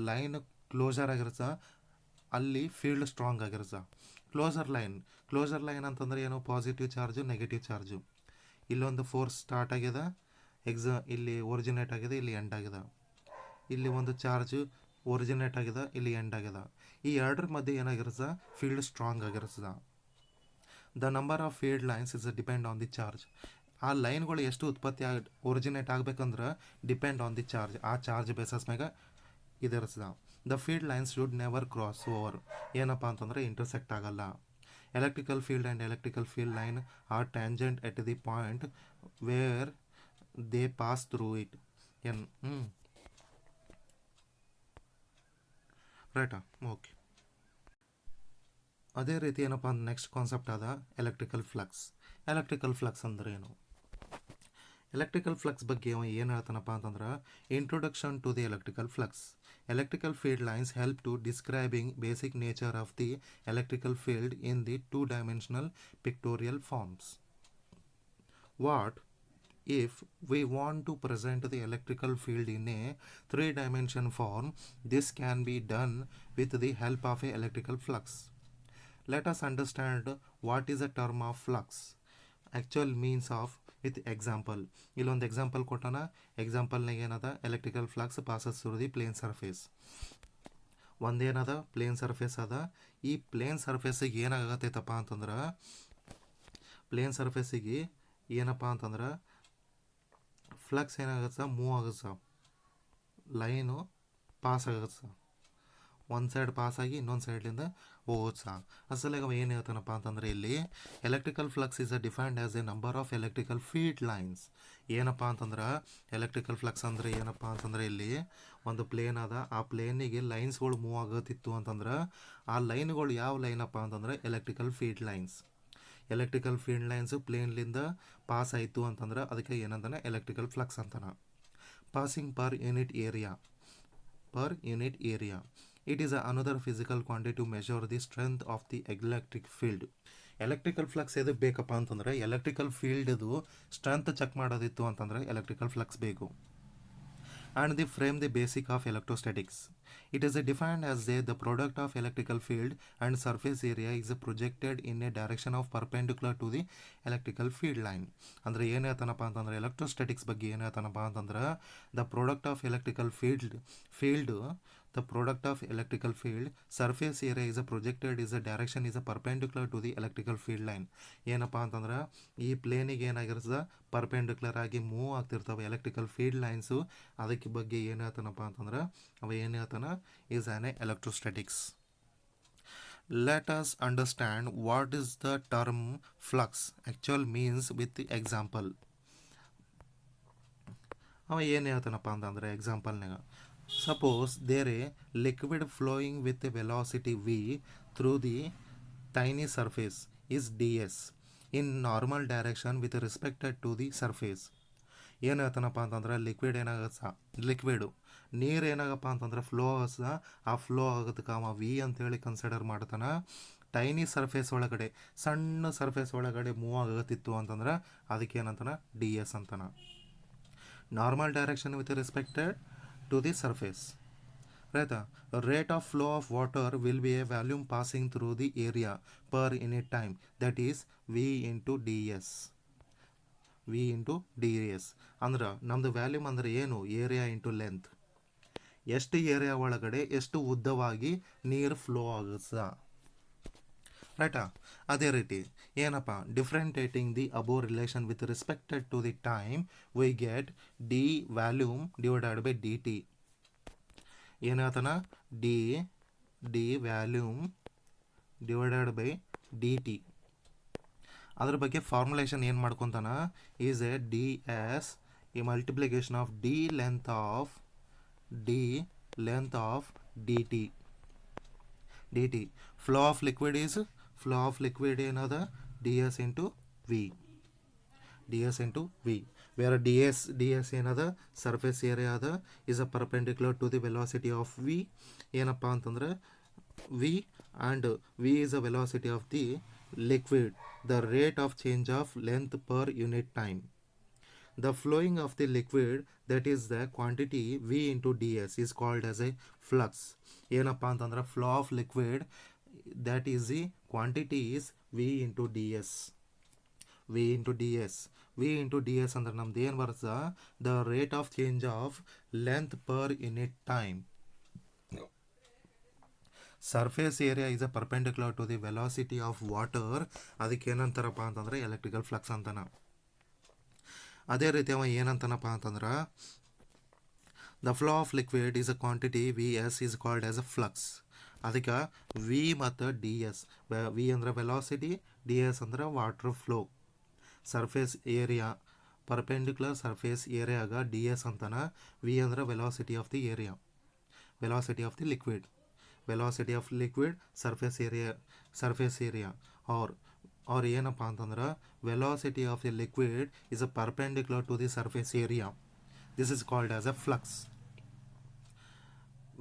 ಲೈನ್ ಕ್ಲೋಸರ್ ಆಗಿರ್ತದೆ ಅಲ್ಲಿ ಫೀಲ್ಡ್ ಸ್ಟ್ರಾಂಗ್ ಆಗಿರ್ತದೆ. ಕ್ಲೋಸರ್ ಲೈನ್ ಅಂತಂದ್ರೆ ಏನು, ಪಾಸಿಟಿವ್ ಚಾರ್ಜು ನೆಗೆಟಿವ್ ಚಾರ್ಜು. ಇಲ್ಲೊಂದು ಫೋರ್ಸ್ ಸ್ಟಾರ್ಟ್ ಆಗ್ಯದ, ಇಲ್ಲಿ ಒರಿಜಿನೇಟ್ ಆಗಿದೆ, ಇಲ್ಲಿ ಎಂಡ್ ಆಗಿದೆ. ಇಲ್ಲಿ ಒಂದು ಚಾರ್ಜ್ ಒರಿಜಿನೇಟ್ ಆಗಿದೆ, ಇಲ್ಲಿ ಎಂಡ್ ಆಗಿದೆ. ಈ ಎರಡರ ಮಧ್ಯೆ ಏನಾಗಿರ್ತದೆ, ಫೀಲ್ಡ್ ಸ್ಟ್ರಾಂಗ್ ಆಗಿರ್ತದೆ. The number of field lines is depend on the charge. ಆ ಲೈನ್ಗಳು ಎಷ್ಟು ಉತ್ಪತ್ತಿ ಒರಿಜಿನೇಟ್ ಆಗಬೇಕಂದ್ರೆ ಡಿಪೆಂಡ್ ಆನ್ ದಿ ಚಾರ್ಜ್. ಆ ಚಾರ್ಜ್ ಬೇಸಸ್ ಮ್ಯಾಗ ಇದಿರ್ತದೆ. The field lines should never cross over. ಏನಪ್ಪ ಅಂತಂದ್ರೆ ಇಂಟರ್ಸೆಕ್ಟ್ ಆಗಲ್ಲ. Electrical field and electrical field line are tangent at the point where they pass through it. ರೈಟಾ? Okay. ಅದೇ ರೀತಿ ಏನಪ್ಪ ಅಂದ್ರೆ ನೆಕ್ಸ್ಟ್ ಕಾನ್ಸೆಪ್ಟ್ ಆದ ಎಲೆಕ್ಟ್ರಿಕಲ್ ಫ್ಲಕ್ಸ್ ಅಂದ್ರೆ ಏನು? ಎಲೆಕ್ಟ್ರಿಕಲ್ ಫ್ಲಕ್ಸ್ ಬಗ್ಗೆ ಏನು ಹೇಳ್ತಾನಪ್ಪ ಅಂತಂದ್ರೆ introduction to the electrical flux. Electrical field lines help to describing basic nature of the electrical field in the 2-dimensional pictorial forms. What if we want to present the electrical field in a 3-dimension form? This can be done with the help of a electrical flux. Let us understand what is a term of flux, actual means of with example. ಇಲ್ಲೊಂದು example ಕೊಟ್ಟಾನ. ಎಕ್ಸಾಂಪಲ್ನಾಗ ಏನದ, electrical flux passes through the plane surface. ಒಂದೇನದ plane surface ಅದ. ಈ plane ಸರ್ಫೇಸಿಗೆ ಏನಾಗತ್ತೈತಪ್ಪ ಅಂತಂದ್ರೆ plane ಸರ್ಫೇಸಿಗೆ ಏನಪ್ಪ ಅಂತಂದ್ರೆ ಫ್ಲಕ್ಸ್ ಏನಾಗುತ್ತೆ, ಮೂವ್ ಆಗುತ್ತೆ, ಲೈನು ಪಾಸ್ ಆಗುತ್ತೆ. ಒಂದು ಸೈಡ್ ಪಾಸ್ ಆಗಿ ಇನ್ನೊಂದು ಸೈಡ್ಲಿಂದ ಹೋಗೋದು ಸಹ. ಅಸಲಾಗ ಏನು ಹೇಳ್ತಾನಪ್ಪ ಅಂತಂದರೆ ಇಲ್ಲಿ electrical flux is defined as A number of electrical field lines. ಏನಪ್ಪ ಅಂತಂದ್ರೆ ಎಲೆಕ್ಟ್ರಿಕಲ್ ಫ್ಲಕ್ಸ್ ಅಂದರೆ ಏನಪ್ಪ ಅಂತಂದರೆ ಇಲ್ಲಿ ಒಂದು ಪ್ಲೇನ್ ಅದ, ಆ ಪ್ಲೇನಿಗೆ ಲೈನ್ಸ್ಗಳು ಮೂವ್ ಆಗತ್ತಿತ್ತು ಅಂತಂದ್ರೆ ಆ ಲೈನ್ಗಳು ಯಾವ ಲೈನಪ್ಪ ಅಂತಂದ್ರೆ ಎಲೆಕ್ಟ್ರಿಕಲ್ ಫೀಲ್ಡ್ ಲೈನ್ಸು ಪ್ಲೇನ್ಲಿಂದ ಪಾಸ್ ಆಯಿತು ಅಂತಂದ್ರೆ ಅದಕ್ಕೆ ಏನಂತಾನೆ ಎಲೆಕ್ಟ್ರಿಕಲ್ ಫ್ಲಕ್ಸ್ ಅಂತಾನೆ. Passing per unit area. It is another physical quantity to measure the strength of the electric field. Electrical flux ಎದಕ್ಕೆ ಬೇಕಪ್ಪ ಅಂತಂದರೆ ಎಲೆಕ್ಟ್ರಿಕಲ್ ಫೀಲ್ಡ್ದು ಸ್ಟ್ರೆಂತ್ ಚೆಕ್ ಮಾಡೋದಿತ್ತು ಅಂತಂದರೆ ಎಲೆಕ್ಟ್ರಿಕಲ್ ಫ್ಲಕ್ಸ್ ಬೇಕು. and they frame the basic of electrostatics. It is defined as the product of electrical field and surface area is projected in a direction of perpendicular to the electrical field line. ಅಂದರೆ ಏನು ಹೇಳ್ತಾನಪ್ಪ ಅಂತಂದರೆ electrostatics ಬಗ್ಗೆ ಏನು ಹೇಳ್ತಾನಪ್ಪ ಅಂತಂದ್ರೆ the product of electrical field surface area is projected is a direction is a perpendicular to the electrical field line. ಏನಪ್ಪ ಅಂತಂದ್ರೆ ಈ ಪ್ಲೇನಿಗೆ ಏನಾಗಿರ್ತದೆ ಪರ್ಪೆಂಡಿಕ್ಯುಲರ್ ಆಗಿ ಮೂವ್ ಆಗ್ತಿರ್ತವೆ ಎಲೆಕ್ಟ್ರಿಕಲ್ ಫೀಲ್ಡ್ ಲೈನ್ಸು. ಅದಕ್ಕೆ ಬಗ್ಗೆ ಏನು ಹೇಳ್ತಾನಪ್ಪ ಅಂತಂದ್ರೆ ಅವ ಏನು ಹೇಳ್ತಾನೆ is on electrostatics. Let us understand what is the term flux actual means with example. ಅವ ಏನು ಹೇಳ್ತಾನಪ್ಪ ಅಂತಂದರೆ ಎಕ್ಸಾಂಪಲ್ನಾಗ suppose there a liquid flowing with velocity v through the tiny surface is ds in normal direction with respect to the surface. ಏನು ಹೇಳ್ತಾನಪ್ಪ ಅಂತಂದ್ರೆ liquid ನೀರು ಏನಾಗಪ್ಪ ಅಂತಂದ್ರೆ ಫ್ಲೋ ಆಗ ಆ ಫ್ಲೋ ಆಗೋದಕ್ಕೆ ಅವ ವಿ ಅಂತೇಳಿ ಕನ್ಸಿಡರ್ ಮಾಡ್ತಾನೆ. ಟೈನಿ ಸರ್ಫೇಸ್ ಒಳಗಡೆ ಸಣ್ಣ ಸರ್ಫೇಸ್ ಒಳಗಡೆ ಮೂವ್ ಆಗತ್ತಿತ್ತು ಅಂತಂದ್ರೆ ಅದಕ್ಕೆ ಏನಂತಾನೆ ಡಿ ಎಸ್ ಅಂತಾನೆ. Normal direction with respected to the surface. Right? Rate of flow of water will be a volume passing through the area per unit time, that is V into ds. ಅಂದ್ರೆ ನಮ್ಮದು volume ಅಂದರೆ ಏನು, area into length. ಎಷ್ಟು area ಒಳಗಡೆ ಎಷ್ಟು ಉದ್ದವಾಗಿ ನೀರು flow ಆಗುತ್ತೆ. ರೈಟಾ? ಅದೇ ರೀತಿ ಏನಪ್ಪ, differentiating the above relation with respected to the time we get d volume divided by d t. ಏನಾತನ? D d volume divided by d t. ಅದ್ರ ಬಗ್ಗೆ ಫಾರ್ಮುಲೇಷನ್ ಏನು ಮಾಡ್ಕೊತಾನ? ಈಸ್ ಎ ಡಿ ಎಸ್ ಈ multiplication of d length of d t. D t flow of liquid ಏನದ? D s into v. Where d s ಏನದ? Surface area ಅದ, is a perpendicular to the velocity of V. ಏನಪ್ಪ ಅಂತಂದ್ರೆ V and V is a velocity of the liquid, the rate of change of length per unit time. The flowing of the liquid, that is the quantity V into ds, is called as a flux. ಏನಪ್ಪ ಅಂತಂದ್ರೆ flow of liquid, that is the quantity is V into ds. V into ds ಅಂದ್ರೆ ನಮ್ದು ಏನು ಬರ್ತದ? The rate of change of length per unit time. Surface area is a perpendicular to the velocity of water. ಅದಕ್ಕೆ ಏನಂತಾರಪ್ಪ ಅಂತಂದ್ರೆ electrical flux ಅಂತಾನ. ಅದೇ ರೀತಿ ಅವ ಏನಂತಾನಪ್ಪ ಅಂತಂದ್ರೆ the flow of liquid is a quantity v s is called as a flux. ಅದಕ್ಕೆ ವಿ ಮತ್ತು ಡಿ ಎಸ್, ವಿ ಅಂದ್ರೆ ವೆಲಾಸಿಟಿ, ಡಿ ಎಸ್ ಅಂದ್ರೆ water flow. Surface area, perpendicular surface ಏರಿಯಾಗ ಡಿ ಎಸ್ ಅಂತಾನ. ವಿ ಅಂದ್ರೆ velocity of the area, velocity of the liquid. velocity of liquid, surface area or ಏನಪ್ಪ ಅಂತಂದ್ರೆ velocity of a liquid is a perpendicular to the surface area. This is called as a flux.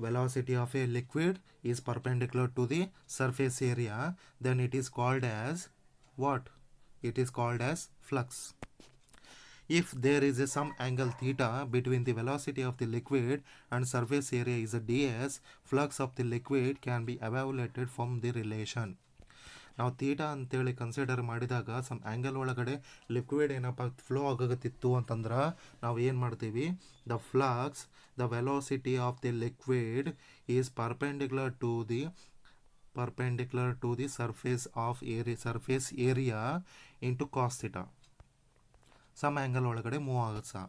Velocity of a liquid is perpendicular to the surface area, then it is called as what? It is called as flux. If there is some angle theta between the velocity of the liquid and surface area is a ds, flux of the liquid can be evaluated from the relation. ನಾವು theta ಅಂತೇಳಿ consider ಮಾಡಿದಾಗ some angle ಒಳಗಡೆ liquid ಏನಪ್ಪ flow ಆಗತ್ತಿತ್ತು ಅಂತಂದ್ರೆ ನಾವು ಏನು ಮಾಡ್ತೀವಿ? The flux, the velocity of the liquid is perpendicular to the surface area into cos theta. Some angle ಒಳಗಡೆ ಮೂವ್ ಆಗುತ್ತೆ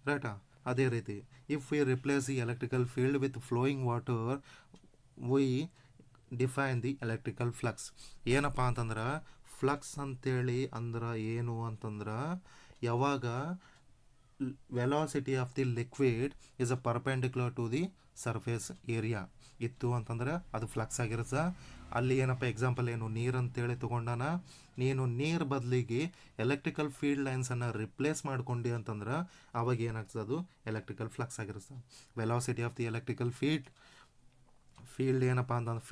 ರೈಟಾ? ಅದೇ ರೀತಿ if we replace the electrical field with flowing water, we define the electrical flux. ಏನಪ್ಪ ಅಂತಂದ್ರೆ flux ಅಂತೇಳಿ ಅಂದ್ರೆ ಏನು ಅಂತಂದ್ರೆ ಯಾವಾಗ velocity of the liquid is a perpendicular to the surface area ಇತ್ತು ಅಂತಂದ್ರೆ ಅದು ಫ್ಲಕ್ಸ್ ಆಗಿರುತ್ತೆ. ಅಲ್ಲಿ ಏನಪ್ಪ ಎಕ್ಸಾಂಪಲ್ ಏನು? ನೀರು ಅಂತೇಳಿ ತೊಗೊಂಡಾನ, ನೀನು ನೀರು ಬದಲಿಗೆ ಎಲೆಕ್ಟ್ರಿಕಲ್ ಫೀಲ್ಡ್ ಲೈನ್ಸನ್ನು ರಿಪ್ಲೇಸ್ ಮಾಡ್ಕೊಂಡು ಅಂತಂದ್ರೆ ಅವಾಗ ಏನಾಗ್ತದೆ? ಅದು ಎಲೆಕ್ಟ್ರಿಕಲ್ ಫ್ಲಕ್ಸ್ ಆಗಿರುತ್ತೆ. Velocity of the electrical field ಏನಪ್ಪ ಅಂತಂದ್ರೆ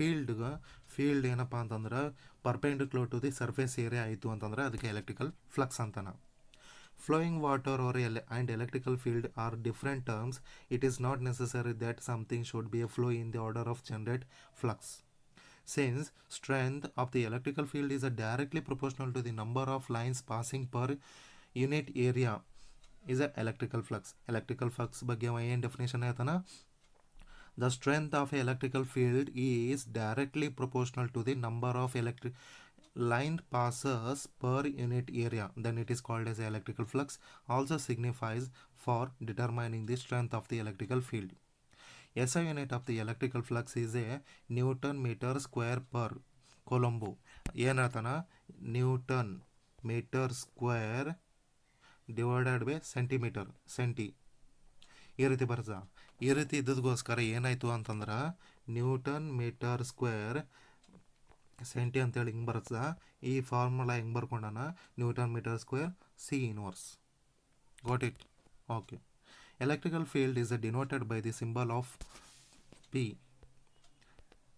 ಫೀಲ್ಡ್ ಏನಪ್ಪ ಅಂತಂದ್ರೆ perpendicular to the surface area ಆಯಿತು ಅಂತಂದ್ರೆ ಅದಕ್ಕೆ ಎಲೆಕ್ಟ್ರಿಕಲ್ ಫ್ಲಕ್ಸ್ ಅಂತಾನ. Flowing water and electrical field are different terms. It is not necessary that something should be a flow in the order of generate flux. Since strength of the electrical field is directly proportional to the number of lines passing per unit area is a electrical flux. Electrical flux ಬಗ್ಗೆ ಏನು definition ಆಯ್ತಾನ? The strength of electrical field is directly proportional to the number of line passes per unit area, then it is called as electrical flux. Also signifies for determining the strength of the electrical field. SI unit of the electrical flux is a Newton meter square per Colombo. ಏನತನ? Newton metre square divided by centimetre, ಈ ರೀತಿ ಬರ್ತದೆ. ಈ ರೀತಿ ಇದ್ದದಗೋಸ್ಕರ ಏನಾಯಿತು ಅಂತಂದ್ರೆ Newton metre square centi ಅಂತೇಳಿ ಹಿಂಗೆ ಬರ್ತದೆ. ಈ ಫಾರ್ಮುಲಾ ಹೆಂಗೆ ಬರ್ಕೊಂಡಾನ? Newton metre square c inverse. Got it? Okay. Electrical field is denoted by the symbol of p.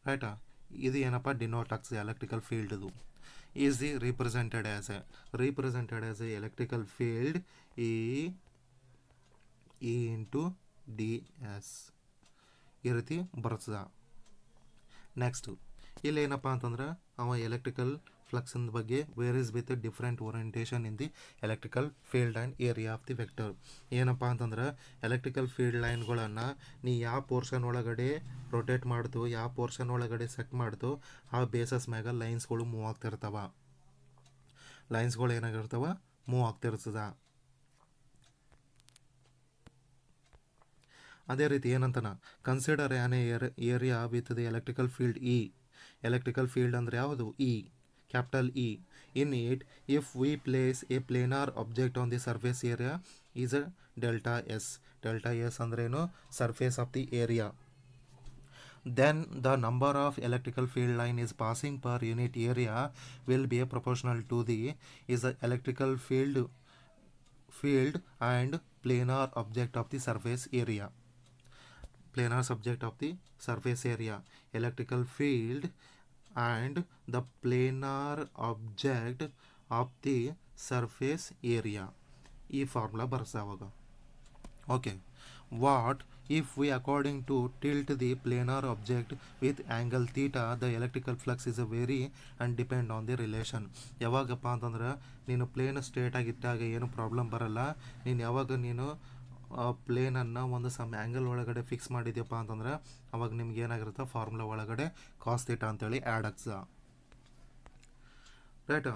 ರೈಟಾ? ಇದು ಏನಪ್ಪ ಡಿನೋಟ್ ಆಗ್ತದೆ ಎಲೆಕ್ಟ್ರಿಕಲ್ ಫೀಲ್ಡ್ದು. Is the represented as a electrical field E into d s, ಈ ರೀತಿ ಬರ್ತದೆ. ನೆಕ್ಸ್ಟು ಇಲ್ಲಿ ಏನಪ್ಪ ಅಂತಂದ್ರೆ ಅವ ಎಲೆಕ್ಟ್ರಿಕಲ್ ಫ್ಲಕ್ಸ್ ಬಗ್ಗೆ varies with different orientation in the electrical field and area of the vector. ಏನಪ್ಪ ಅಂತಂದ್ರೆ ಎಲೆಕ್ಟ್ರಿಕಲ್ ಫೀಲ್ಡ್ ಲೈನ್ಗಳನ್ನು ನೀ ಯಾವ ಪೋರ್ಷನ್ ಒಳಗಡೆ ರೊಟೇಟ್ ಮಾಡ್ತು, ಯಾವ ಪೋರ್ಷನ್ ಒಳಗಡೆ ಸೆಟ್ ಮಾಡ್ತು, ಆ ಬೇಸಸ್ ಮ್ಯಾಗ ಲೈನ್ಸ್ಗಳು ಮೂವ್ ಆಗ್ತಿರ್ತಾವ. ಲೈನ್ಸ್ಗಳು ಏನಾಗಿರ್ತಾವ, ಮೂವ್ ಆಗ್ತಿರ್ತದ. ಅದೇ ರೀತಿ ಏನಂತಾನ, consider an area with the electrical field E. Electrical field ಅಂದರೆ ಯಾವುದು, E, capital E. In it if we place a planar object on the surface area is a delta s. Delta s ಅಂದ್ರೇನು, surface of the area. Then the number of electrical field line is passing per unit area will be proportional to the is the electrical field and planar object of the surface area. Planar subject of the surface area, electrical field and the planar object of the surface area. ಈ formula ಬರ್ಸಾವಾಗ. Okay, what if we according to tilt the planar object with angle theta the electrical flux is a vary and depend on the relation. ಯಾವಾಗಪ್ಪ ಅಂತಂದ್ರೆ ನೀನು plane straight ಆಗಿಟ್ಟಾಗ ಏನು problem ಬರಲ್ಲ. ನೀನು ಯಾವಾಗ ನೀನು ಪ್ಲೇನನ್ನು ಒಂದು ಸಮ್ ಆ್ಯಂಗಲ್ ಒಳಗಡೆ ಫಿಕ್ಸ್ ಮಾಡಿದ್ಯಪ್ಪ ಅಂತಂದ್ರೆ ಅವಾಗ ನಿಮ್ಗೆ ಏನಾಗಿರುತ್ತೆ, ಫಾರ್ಮುಲಾ ಒಳಗಡೆ ಕಾಸ್ ಥೀಟಾ ಅಂತೇಳಿ ಆ್ಯಡ್ ಆಗ್ತದೆ. Right.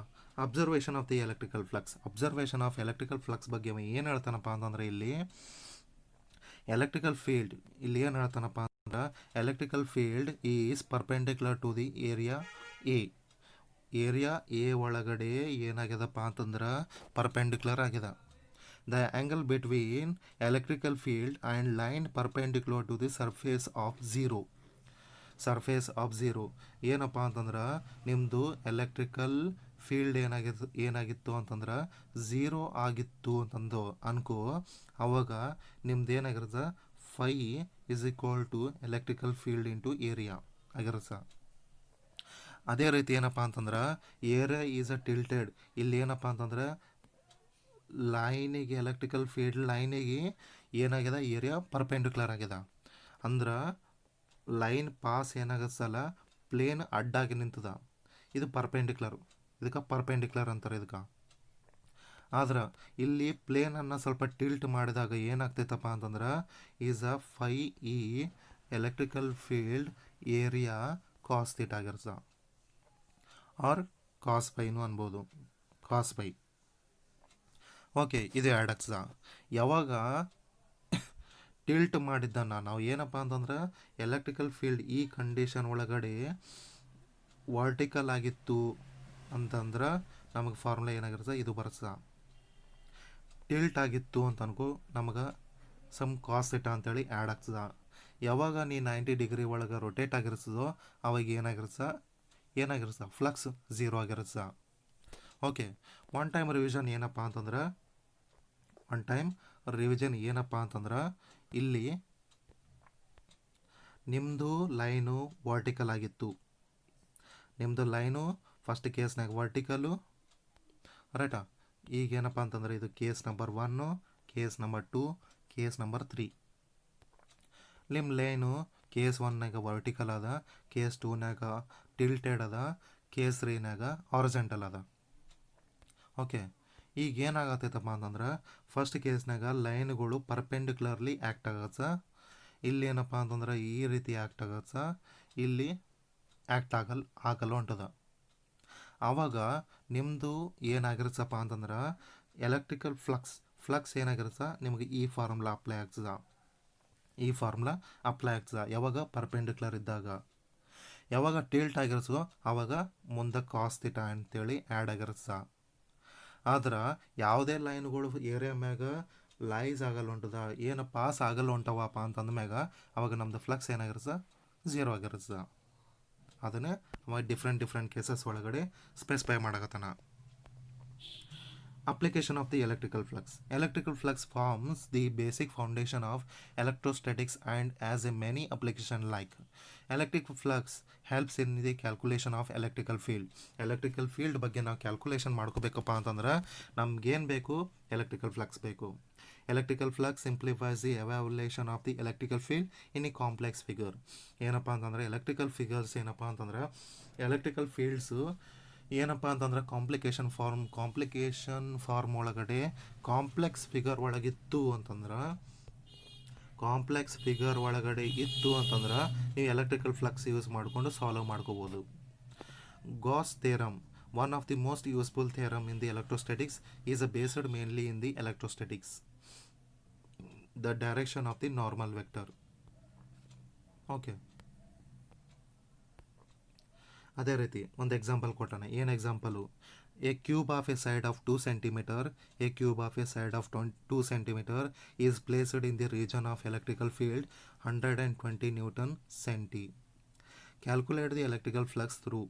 Observation of the electrical flux. Observation of electrical flux ಬಗ್ಗೆ ಏನು ಹೇಳ್ತಾನಪ್ಪ ಅಂತಂದರೆ ಇಲ್ಲಿ ಎಲೆಕ್ಟ್ರಿಕಲ್ ಫೀಲ್ಡ್, ಇಲ್ಲಿ ಏನು ಹೇಳ್ತಾನಪ್ಪ ಅಂದ್ರೆ electrical field is perpendicular to the area A. Area A ಒಳಗಡೆ ಏನಾಗ್ಯದಪ್ಪ ಅಂತಂದ್ರೆ ಪರ್ಪೆಂಡಿಕ್ಯುಲರ್ ಆಗಿದೆ. The angle between electrical field and line perpendicular to the surface of zero. Surface of zero ಏನಪ್ಪ ಅಂತಂದ್ರೆ ನಿಮ್ಮದು ಎಲೆಕ್ಟ್ರಿಕಲ್ ಫೀಲ್ಡ್ ಏನಾಗಿತ್ತು ಅಂತಂದ್ರೆ ಝೀರೋ ಆಗಿತ್ತು ಅಂತಂದು ಅನ್ಕೋ. ಅವಾಗ ನಿಮ್ದು ಏನಾಗಿರುತ್ತೆ, phi is equal to electrical field into area ಆಗಿರುತ್ತೆ. ಅದೇ ರೀತಿ ಏನಪ್ಪ ಅಂತಂದ್ರೆ ಏರಿಯಾ ಈಸ್ ಅ ಟಿಲ್ಟೆಡ್. ಇಲ್ಲಿ ಏನಪ್ಪ ಅಂತಂದ್ರೆ ಲೈನಿಗೆ, ಎಲೆಕ್ಟ್ರಿಕಲ್ ಫೀಲ್ಡ್ ಲೈನಿಗೆ ಏನಾಗಿದೆ, ಏರಿಯಾ ಪರ್ಪೆಂಡಿಕ್ಯುಲರ್ ಆಗಿದೆ. ಅಂದ್ರೆ ಲೈನ್ ಪಾಸ್ ಏನಾಗತ್ತಲ್ಲ, ಪ್ಲೇನ್ ಅಡ್ಡಾಗಿ ನಿಂತದ. ಇದು ಪರ್ಪೆಂಡಿಕ್ಯುಲರ್, ಇದಕ್ಕೆ ಪರ್ಪೆಂಡಿಕ್ಯುಲರ್ ಅಂತಾರೆ ಇದಕ್ಕೆ. ಆದ್ರೆ ಇಲ್ಲಿ ಪ್ಲೇನನ್ನು ಸ್ವಲ್ಪ ಟಿಲ್ಟ್ ಮಾಡಿದಾಗ ಏನಾಗ್ತೈತಪ್ಪ ಅಂತಂದ್ರೆ is a phi E electrical field area cos theta ಆಗಿರ್ತದೆ, ಆರ್ ಕಾಸ್ ಪೈನು ಅನ್ಬೋದು, ಕಾಸ್ ಪೈ. ಓಕೆ, ಇದು ಆ್ಯಡ್ ಆಗ್ತದೆ. ಯಾವಾಗ ಟಿಲ್ಟ್ ಮಾಡಿದ್ದನ್ನು ನಾವು ಏನಪ್ಪ ಅಂತಂದ್ರೆ ಎಲೆಕ್ಟ್ರಿಕಲ್ ಫೀಲ್ಡ್ ಈ ಕಂಡೀಷನ್ ಒಳಗಡೆ ವರ್ಟಿಕಲ್ ಆಗಿತ್ತು ಅಂತಂದ್ರೆ ನಮಗೆ ಫಾರ್ಮುಲಾ ಏನಾಗಿರ್ತದೆ, ಇದು ಬರ್ತದೆ. ಟಿಲ್ಟ್ ಆಗಿತ್ತು ಅಂತ ಅನ್ಕೋ, ನಮಗೆ ಸಮ್ ಕಾಸ್ ಥೀಟಾ ಅಂತೇಳಿ ಆ್ಯಡ್ ಆಗ್ತದೆ. ಯಾವಾಗ ನೀ 90 ಡಿಗ್ರಿ ಒಳಗೆ ರೊಟೇಟ್ ಆಗಿರ್ತದೋ ಅವಾಗ ಏನಾಗಿರ್ತದೆ, ಫ್ಲಕ್ಸ್ ಝೀರೋ ಆಗಿರ್ತದೆ. ಓಕೆ, ಒನ್ ಟೈಮ್ ರಿವಿಷನ್ ಏನಪ್ಪ ಅಂತಂದ್ರೆ ಇಲ್ಲಿ ನಿಮ್ಮದು ಲೈನು ವರ್ಟಿಕಲ್ ಆಗಿತ್ತು. ನಿಮ್ಮದು ಲೈನು ಫಸ್ಟ್ ಕೇಸ್ನಾಗ ವರ್ಟಿಕಲ್ಲು, ರೈಟಾ. ಈಗೇನಪ್ಪ ಅಂತಂದ್ರೆ ಇದು case number 1, case number 2, case number 3. ನಿಮ್ಮ ಲೈನು ಕೇಸ್ 1ನಾಗ ವರ್ಟಿಕಲ್ ಅದ, ಕೇಸ್ 2ನಾಗ ಟಿಲ್ಟೆಡ್ ಅದ, ಕೇಸ್ 3ನಾಗ ಹಾರಿಜಾಂಟಲ್ ಅದ. ಓಕೆ, ಈಗ ಏನಾಗತ್ತೈತಪ್ಪ ಅಂತಂದ್ರೆ ಫಸ್ಟ್ ಕೇಸ್ನಾಗ ಲೈನ್ಗಳು ಪರ್ಪೆಂಡಿಕ್ಯುಲರ್ಲಿ ಆ್ಯಕ್ಟ್ ಆಗತ್ತೆ. ಇಲ್ಲಿ ಏನಪ್ಪ ಅಂತಂದ್ರೆ ಈ ರೀತಿ ಆ್ಯಕ್ಟ್ ಆಗತ್ತೆ, ಇಲ್ಲಿ ಆ್ಯಕ್ಟ್ ಆಗಲ್ಲ ಹೊಂಟದ. ಆವಾಗ ನಿಮ್ಮದು ಏನಾಗಿರುತ್ತಪ್ಪ ಅಂತಂದ್ರೆ ಎಲೆಕ್ಟ್ರಿಕಲ್ ಫ್ಲಕ್ಸ್ ಏನಾಗಿರುತ್ತೆ, ನಿಮಗೆ ಈ ಫಾರ್ಮುಲಾ ಅಪ್ಲೈ ಆಗ್ತದೆ. ಯಾವಾಗ ಪರ್ಪೆಂಡಿಕ್ಯುಲರ್ ಇದ್ದಾಗ. ಯಾವಾಗ ಟಿಲ್ಟ್ ಆಗಿರ್ತದೋ ಆವಾಗ ಮುಂದೆ ಕಾಸ್ ಥೀಟಾ ಅಂತೇಳಿ ಆ್ಯಡ್ ಆಗಿರುತ್ತೆ. ಆದ್ರೆ ಯಾವುದೇ ಲೈನ್ಗಳು ಏರಿಯಾ ಮ್ಯಾಗ ಲೈಸ್ ಆಗಲ್ಲ ಹೊಂಟದ, ಏನು ಪಾಸ್ ಆಗಲ್ಲ ಹೊಂಟವಪ್ಪ ಅಂತಂದ್ಮ್ಯಾಗ ಅವಾಗ ನಮ್ಮದು ಫ್ಲಕ್ಸ್ ಏನಾಗಿರುತ್ತೆ, ಝೀರೋ ಆಗಿರುತ್ತೆ. ಅದನ್ನೇ ಅವಾಗ ಡಿಫ್ರೆಂಟ್ ಕೇಸಸ್ ಒಳಗಡೆ specify ಮಾಡಕತ್ತಾನ. Application of the electrical flux. Electrical flux forms the basic foundation of electrostatics and has a many application like. Electric flux helps in the calculation of electrical field. Electrical field ಬಗ್ಗೆ ನಾವು calculation ಮಾಡ್ಕೋಬೇಕಪ್ಪ ಅಂತಂದ್ರೆ ನಮ್ಗೇನು ಬೇಕು, electrical flux ಬೇಕು. Electrical flux simplifies the evaluation of the electrical field in a complex figure. ಏನಪ್ಪ ಅಂತಂದ್ರೆ electrical figures ಏನಪ್ಪ ಅಂತಂದ್ರೆ ಎಲೆಕ್ಟ್ರಿಕಲ್ ಫೀಲ್ಡ್ಸು ಏನಪ್ಪ ಅಂತಂದ್ರೆ ಕಾಂಪ್ಲಿಕೇಶನ್ ಫಾರ್ಮ್ ಒಳಗಡೆ ಕಾಂಪ್ಲೆಕ್ಸ್ ಫಿಗರ್ ಒಳಗಿತ್ತು ಅಂತಂದ್ರೆ ನೀವು ಎಲೆಕ್ಟ್ರಿಕಲ್ ಫ್ಲಕ್ಸ್ ಯೂಸ್ ಮಾಡಿಕೊಂಡು ಸಾಲ್ವ್ ಮಾಡ್ಕೋಬೋದು. Gauss theorem, one of the most useful theorem in the electrostatics, is based mainly in the electrostatics, the direction of the normal vector. Okay, ಅದೇ ರೀತಿ ಒಂದು example ಕೊಟ್ಟಾನೆ. ಏನು example? A cube of A side of 2 centimeter, a cube of a side of 2 centimeter is placed in the region of electrical field 120 Newton centi. Calculate the electrical flux through.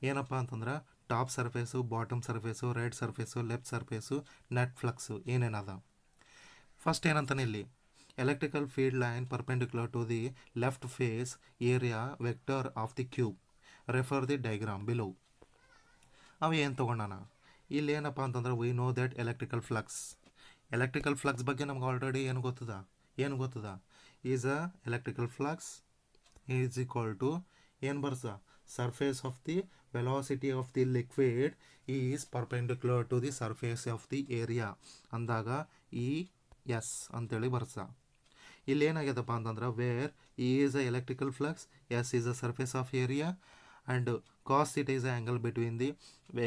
ಏನಪ್ಪ ಅಂತಂದ್ರೆ top surface, bottom surface, right surface, left surface, net flux ಏನೇನದ. First ಏನಂತಾನೆ ಇಲ್ಲಿ, electrical field line perpendicular to the left face area vector of the cube, refer the diagram below. ಅವ ಏನು ತೊಗೊಂಡಾನ ಇಲ್ಲಿ? ಏನಪ್ಪ ಅಂತಂದ್ರೆ we know that electrical flux ಬಗ್ಗೆ ನಮ್ಗೆ ಆಲ್ರೆಡಿ ಏನು ಗೊತ್ತದ is a electrical flux is equal to ಏನು ಬರ್ಸ, surface of the velocity of the liquid is perpendicular to the surface of the area ಅಂದಾಗ ES ಅಂತೇಳಿ ಬರ್ಸ. ಇಲ್ಲಿ ಏನಾಗ್ಯದಪ್ಪ ಅಂತಂದ್ರೆ wear E is a electrical flux, S is a surface of area and cos theta is a angle between the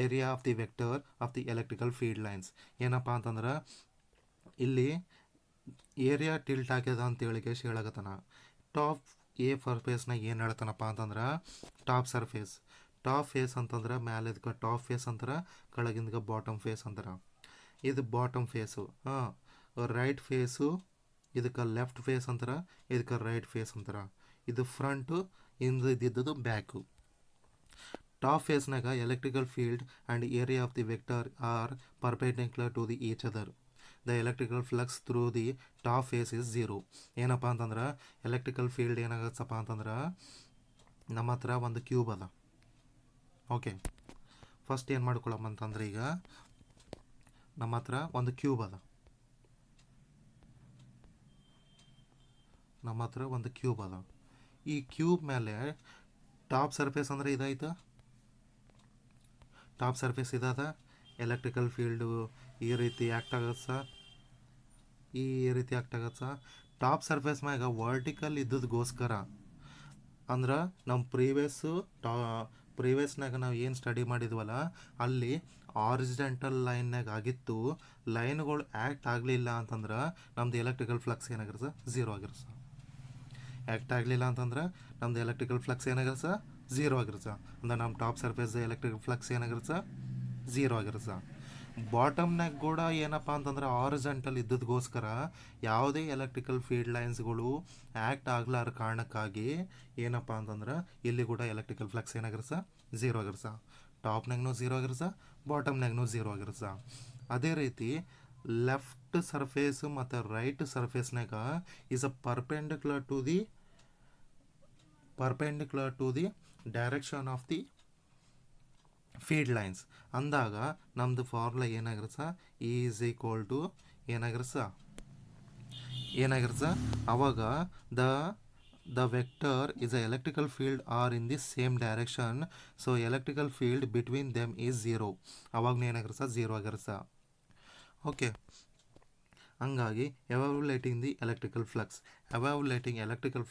area of the vector of the electrical field lines. ಏನಪ್ಪ ಅಂತಂದ್ರೆ ಇಲ್ಲಿ area tilt ಆಗ್ಯದ ಅಂತೇಳಿ ಹೇಳಕತ್ತಾನ. Top A ಸರ್ಫೇಸ್ನಾಗ ಏನು ಹೇಳ್ತಾನಪ್ಪ ಅಂತಂದ್ರೆ top face ಅಂತಂದ್ರೆ ಮ್ಯಾಲಿದ್ಕ top face ಅಂತಾರೆ, ಕೆಳಗಿಂದ ಬಾಟಮ್ ಫೇಸ್ ಅಂತಾರೆ. ಇದು ಬಾಟಮ್ ಫೇಸು. ರೈಟ್ ಫೇಸು ಇದಕ್ಕೆ ಲೆಫ್ಟ್ ಫೇಸ್ ಅಂತಾರೆ, ಇದಕ್ಕೆ ರೈಟ್ ಫೇಸ್ ಅಂತಾರೆ. ಇದು ಫ್ರಂಟು, ಇದ್ದಿದ್ದು ಬ್ಯಾಕು. ಟಾಪ್ ಫೇಸ್ನಾಗ electrical field and area of the vector are perpendicular to the each other. The electrical flux through the top face is 0. ಏನಪ್ಪ ಅಂತಂದ್ರೆ electrical field ಏನಾಗತ್ತಪ್ಪ ಅಂತಂದ್ರೆ ನಮ್ಮ ಹತ್ರ ಒಂದು ಕ್ಯೂಬ್ ಅದ. ಓಕೆ, ಫಸ್ಟ್ ಏನು ಮಾಡ್ಕೊಳಮ್ಮ ಅಂತಂದ್ರೆ ಈಗ ನಮ್ಮ ಹತ್ರ ಒಂದು ಕ್ಯೂಬ್ ಅದ. ಈ ಕ್ಯೂಬ್ ಮೇಲೆ ಟಾಪ್ ಸರ್ಫೇಸ್ ಅಂದರೆ ಇದಾಯ್ತು. ಟಾಪ್ ಸರ್ಫೇಸ್ ಇದಾದ. ಎಲೆಕ್ಟ್ರಿಕಲ್ ಫೀಲ್ಡು ಈ ರೀತಿ ಆ್ಯಕ್ಟ್ ಆಗತ್ತೆ. ಟಾಪ್ ಸರ್ಫೇಸ್ ಮ್ಯಾಗ ವರ್ಟಿಕಲ್ ಇದ್ದದಗೋಸ್ಕರ ಅಂದ್ರೆ ನಮ್ಮ ಪ್ರೀವಿಯಸ್ನಾಗ ನಾವು ಏನು ಸ್ಟಡಿ ಮಾಡಿದ್ವಲ್ಲ ಅಲ್ಲಿ ಆರಿಜಿಡೆಂಟಲ್ ಲೈನ್ನಾಗ ಆಗಿತ್ತು. ಲೈನ್ಗಳು ಆ್ಯಕ್ಟ್ ಆಗಲಿಲ್ಲ ಅಂತಂದ್ರೆ ನಮ್ದು ಎಲೆಕ್ಟ್ರಿಕಲ್ ಫ್ಲಕ್ಸ್ ಏನಾಗಿರ್ಸ 0 ಆಗಿರ್ಸ. ಆ್ಯಕ್ಟ್ ಆಗಲಿಲ್ಲ ಅಂತಂದ್ರೆ ನಮ್ದು ಎಲೆಕ್ಟ್ರಿಕಲ್ ಫ್ಲಕ್ಸ್ ಏನಾಗಿರ್ಸ 0 ಆಗಿರ್ಸ. ಅಂದ್ರೆ ನಮ್ಮ ಟಾಪ್ ಸರ್ಫೇಸ್ ಎಲೆಕ್ಟ್ರಿಕಲ್ ಫ್ಲಕ್ಸ್ ಏನಾಗಿರ್ಸ 0 ಆಗಿರ್ಸ. ಬಾಟಮ್ನಾಗ ಕೂಡ ಏನಪ್ಪ ಅಂತಂದ್ರೆ ಆರಿಜೆಂಟಲ್ ಇದ್ದದಗೋಸ್ಕರ ಯಾವುದೇ ಎಲೆಕ್ಟ್ರಿಕಲ್ ಫೀಲ್ಡ್ ಲೈನ್ಸ್ಗಳು ಆ್ಯಕ್ಟ್ ಆಗ್ಲಾರ ಕಾರಣಕ್ಕಾಗಿ ಏನಪ್ಪ ಅಂತಂದ್ರೆ ಇಲ್ಲಿ ಕೂಡ ಎಲೆಕ್ಟ್ರಿಕಲ್ ಫ್ಲಕ್ಸ್ ಏನಾಗಿರ್ಸ 0 ಆಗಿರ್ಸ. ಟಾಪ್ನಾಗೂ 0 ಆಗಿರ್ಸ, ಬಾಟಮ್ನಾಗೂ 0 ಆಗಿರ್ಸ. ಅದೇ ರೀತಿ ಲೆಫ್ಟ್ ಸರ್ಫೇಸು ಮತ್ತು ರೈಟ್ ಸರ್ಫೇಸ್ನಾಗ is a perpendicular to the direction of the field lines ಅಂದಾಗ ನಮ್ಮದು ಫಾರ್ಮುಲಾ ಏನಾಗಿರ್ಸ, ಈಸ್ ಈಕ್ವಲ್ ಟು ಏನಾಗಿರ್ಸ ಅವಾಗ the vector is a electrical field are in the same direction, so electrical field between them is 0. ಅವಾಗನೇ ಏನಾಗಿರ್ಸ 0 ಆಗಿರ್ಸ. Okay, ಹಂಗಾಗಿ evaluating the electrical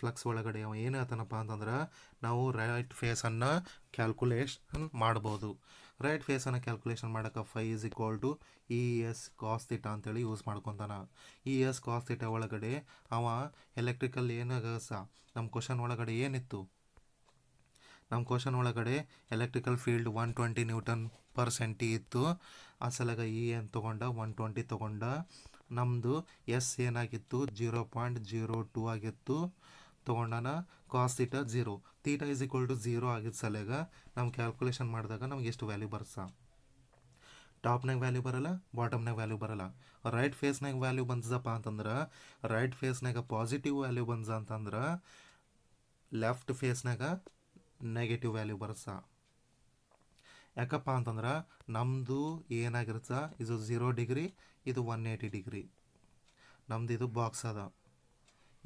flux ಒಳಗಡೆ ಅವ ಏನು ಹೇಳ್ತಾನಪ್ಪ ಅಂತಂದ್ರೆ ನಾವು ರೈಟ್ ಫೇಸನ್ನು ಕ್ಯಾಲ್ಕುಲೇಷನ್ ಮಾಡ್ಬೋದು. ರೈಟ್ ಫೇಸನ್ನು ಕ್ಯಾಲ್ಕುಲೇಷನ್ ಮಾಡೋಕೆ φ = ES cos θ ಅಂತೇಳಿ ಯೂಸ್ ಮಾಡ್ಕೊತಾನ. ES cos θ ಒಳಗಡೆ ಅವ ಎಲೆಕ್ಟ್ರಿಕಲ್ ಏನಾಗಸ ನಮ್ಮ ಕ್ವಶನ್ ಒಳಗಡೆ ಏನಿತ್ತು? ನಮ್ಮ ಕ್ವಶನ್ ಒಳಗಡೆ ಎಲೆಕ್ಟ್ರಿಕಲ್ ಫೀಲ್ಡ್ 120 Newton/cent ಇತ್ತು. ಅಸಲಾಗ ಏನು ತೊಗೊಂಡ 120 ತೊಗೊಂಡ. ನಮ್ಮದು ಎಸ್ ಏನಾಗಿತ್ತು 0.02 ಆಗಿತ್ತು ತೊಗೊಂಡಾನ. ಕಾಸ್ θ 0, θ = 0 ಆಗಿದ್ದ ಸಲಗ ನಾವು ಕ್ಯಾಲ್ಕುಲೇಷನ್ ಮಾಡಿದಾಗ ನಮ್ಗೆ ಎಷ್ಟು ವ್ಯಾಲ್ಯೂ ಬರ್ಸ? ಟಾಪ್ನಾಗ ವ್ಯಾಲ್ಯೂ ಬರಲ್ಲ, ಬಾಟಮ್ನಾಗ ವ್ಯಾಲ್ಯೂ ಬರಲ್ಲ. ರೈಟ್ ಫೇಸ್ನಾಗ ವ್ಯಾಲ್ಯೂ ಬಂದದಪ್ಪ ಅಂತಂದ್ರೆ ರೈಟ್ ಫೇಸ್ನಾಗ ಪಾಸಿಟಿವ್ ವ್ಯಾಲ್ಯೂ ಬಂದ ಅಂತಂದ್ರೆ ಲೆಫ್ಟ್ ಫೇಸ್ನಾಗ ನೆಗೆಟಿವ್ ವ್ಯಾಲ್ಯೂ ಬರ್ಸ. ಯಾಕಪ್ಪ ಅಂತಂದ್ರೆ ನಮ್ಮದು ಏನಾಗಿರ್ಸ ಇದು 0 ಡಿಗ್ರಿ, ಇದು 180 ಡಿಗ್ರಿ. ನಮ್ದು ಇದು ಬಾಕ್ಸ್ ಅದ.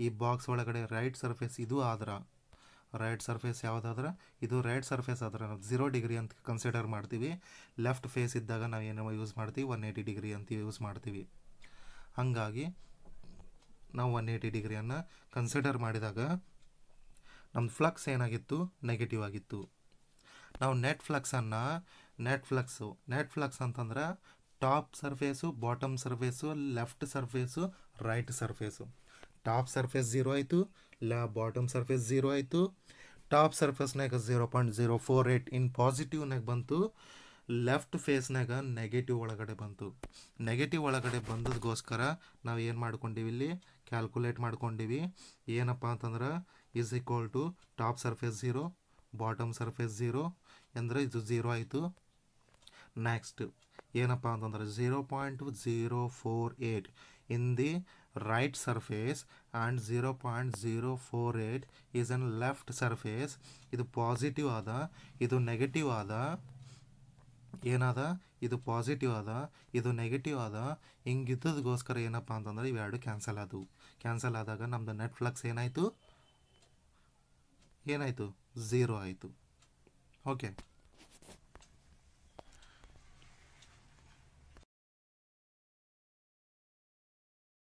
ಈ ಬಾಕ್ಸ್ ಒಳಗಡೆ ರೈಟ್ ಸರ್ಫೇಸ್ ಇದು ಆದ್ರೆ ರೈಟ್ ಸರ್ಫೇಸ್ ಯಾವುದಾದ್ರೆ ಇದು ರೈಟ್ ಸರ್ಫೇಸ್ ಆದ್ರೆ ನಾವು 0 ಡಿಗ್ರಿ ಅಂತ ಕನ್ಸಿಡರ್ ಮಾಡ್ತೀವಿ. ಲೆಫ್ಟ್ ಫೇಸ್ ಇದ್ದಾಗ ನಾವು ಏನೋ ಯೂಸ್ ಮಾಡ್ತೀವಿ 180 ಡಿಗ್ರಿ ಅಂತ ಯೂಸ್ ಮಾಡ್ತೀವಿ. ಹಾಗಾಗಿ ನಾವು 180 ಡಿಗ್ರಿಯನ್ನು ಕನ್ಸಿಡರ್ ಮಾಡಿದಾಗ ನಮ್ಮ ಫ್ಲಕ್ಸ್ ಏನಾಗಿತ್ತು, ನೆಗೆಟಿವ್ ಆಗಿತ್ತು. ನಾವು ನೆಟ್ ಫ್ಲಕ್ಸ್ ಅಂತಂದ್ರೆ top surface, bottom surface, left surface, right surface. Top surface 0 ಆಯಿತು, ಬಾಟಮ್ ಸರ್ಫೇಸ್ 0 ಆಯಿತು. ಟಾಪ್ ಸರ್ಫೇಸ್ನಾಗ 0.048 ಇನ್ ಪಾಸಿಟಿವ್ನಾಗ ಬಂತು, ಲೆಫ್ಟ್ ಫೇಸ್ನಾಗ ನೆಗೆಟಿವ್ ಒಳಗಡೆ ಬಂತು. ನೆಗೆಟಿವ್ ಒಳಗಡೆ ಬಂದದಗೋಸ್ಕರ ನಾವು ಏನು ಮಾಡ್ಕೊಂಡಿವಿ, ಇಲ್ಲಿ ಕ್ಯಾಲ್ಕುಲೇಟ್ ಮಾಡ್ಕೊಂಡಿವಿ. ಏನಪ್ಪ ಅಂತಂದ್ರೆ is equal to top surface 0, bottom surface 0 ಅಂದರೆ ಇದು 0 ಆಯಿತು. ನೆಕ್ಸ್ಟ್ ಏನಪ್ಪ ಅಂತಂದ್ರೆ 0.048 in the right surface and 0.048 is on left surface. ಇದು ಪಾಸಿಟಿವ್ ಆದ, ಇದು ನೆಗೆಟಿವ್ ಆದ. ಏನಾದ, ಇದು ಪಾಸಿಟಿವ್ ಆದ, ಇದು ನೆಗೆಟಿವ್ ಆದ. ಹಿಂಗಿದ್ದದಗೋಸ್ಕರ ಏನಪ್ಪ ಅಂತಂದ್ರೆ ಇವೆರಡು ಕ್ಯಾನ್ಸಲ್ ಆದವು. ಕ್ಯಾನ್ಸಲ್ ಆದಾಗ ನಮ್ಮದು ನೆಟ್ ಫ್ಲಕ್ಸ್ ಏನಾಯಿತು 0 ಆಯಿತು. ಓಕೆ.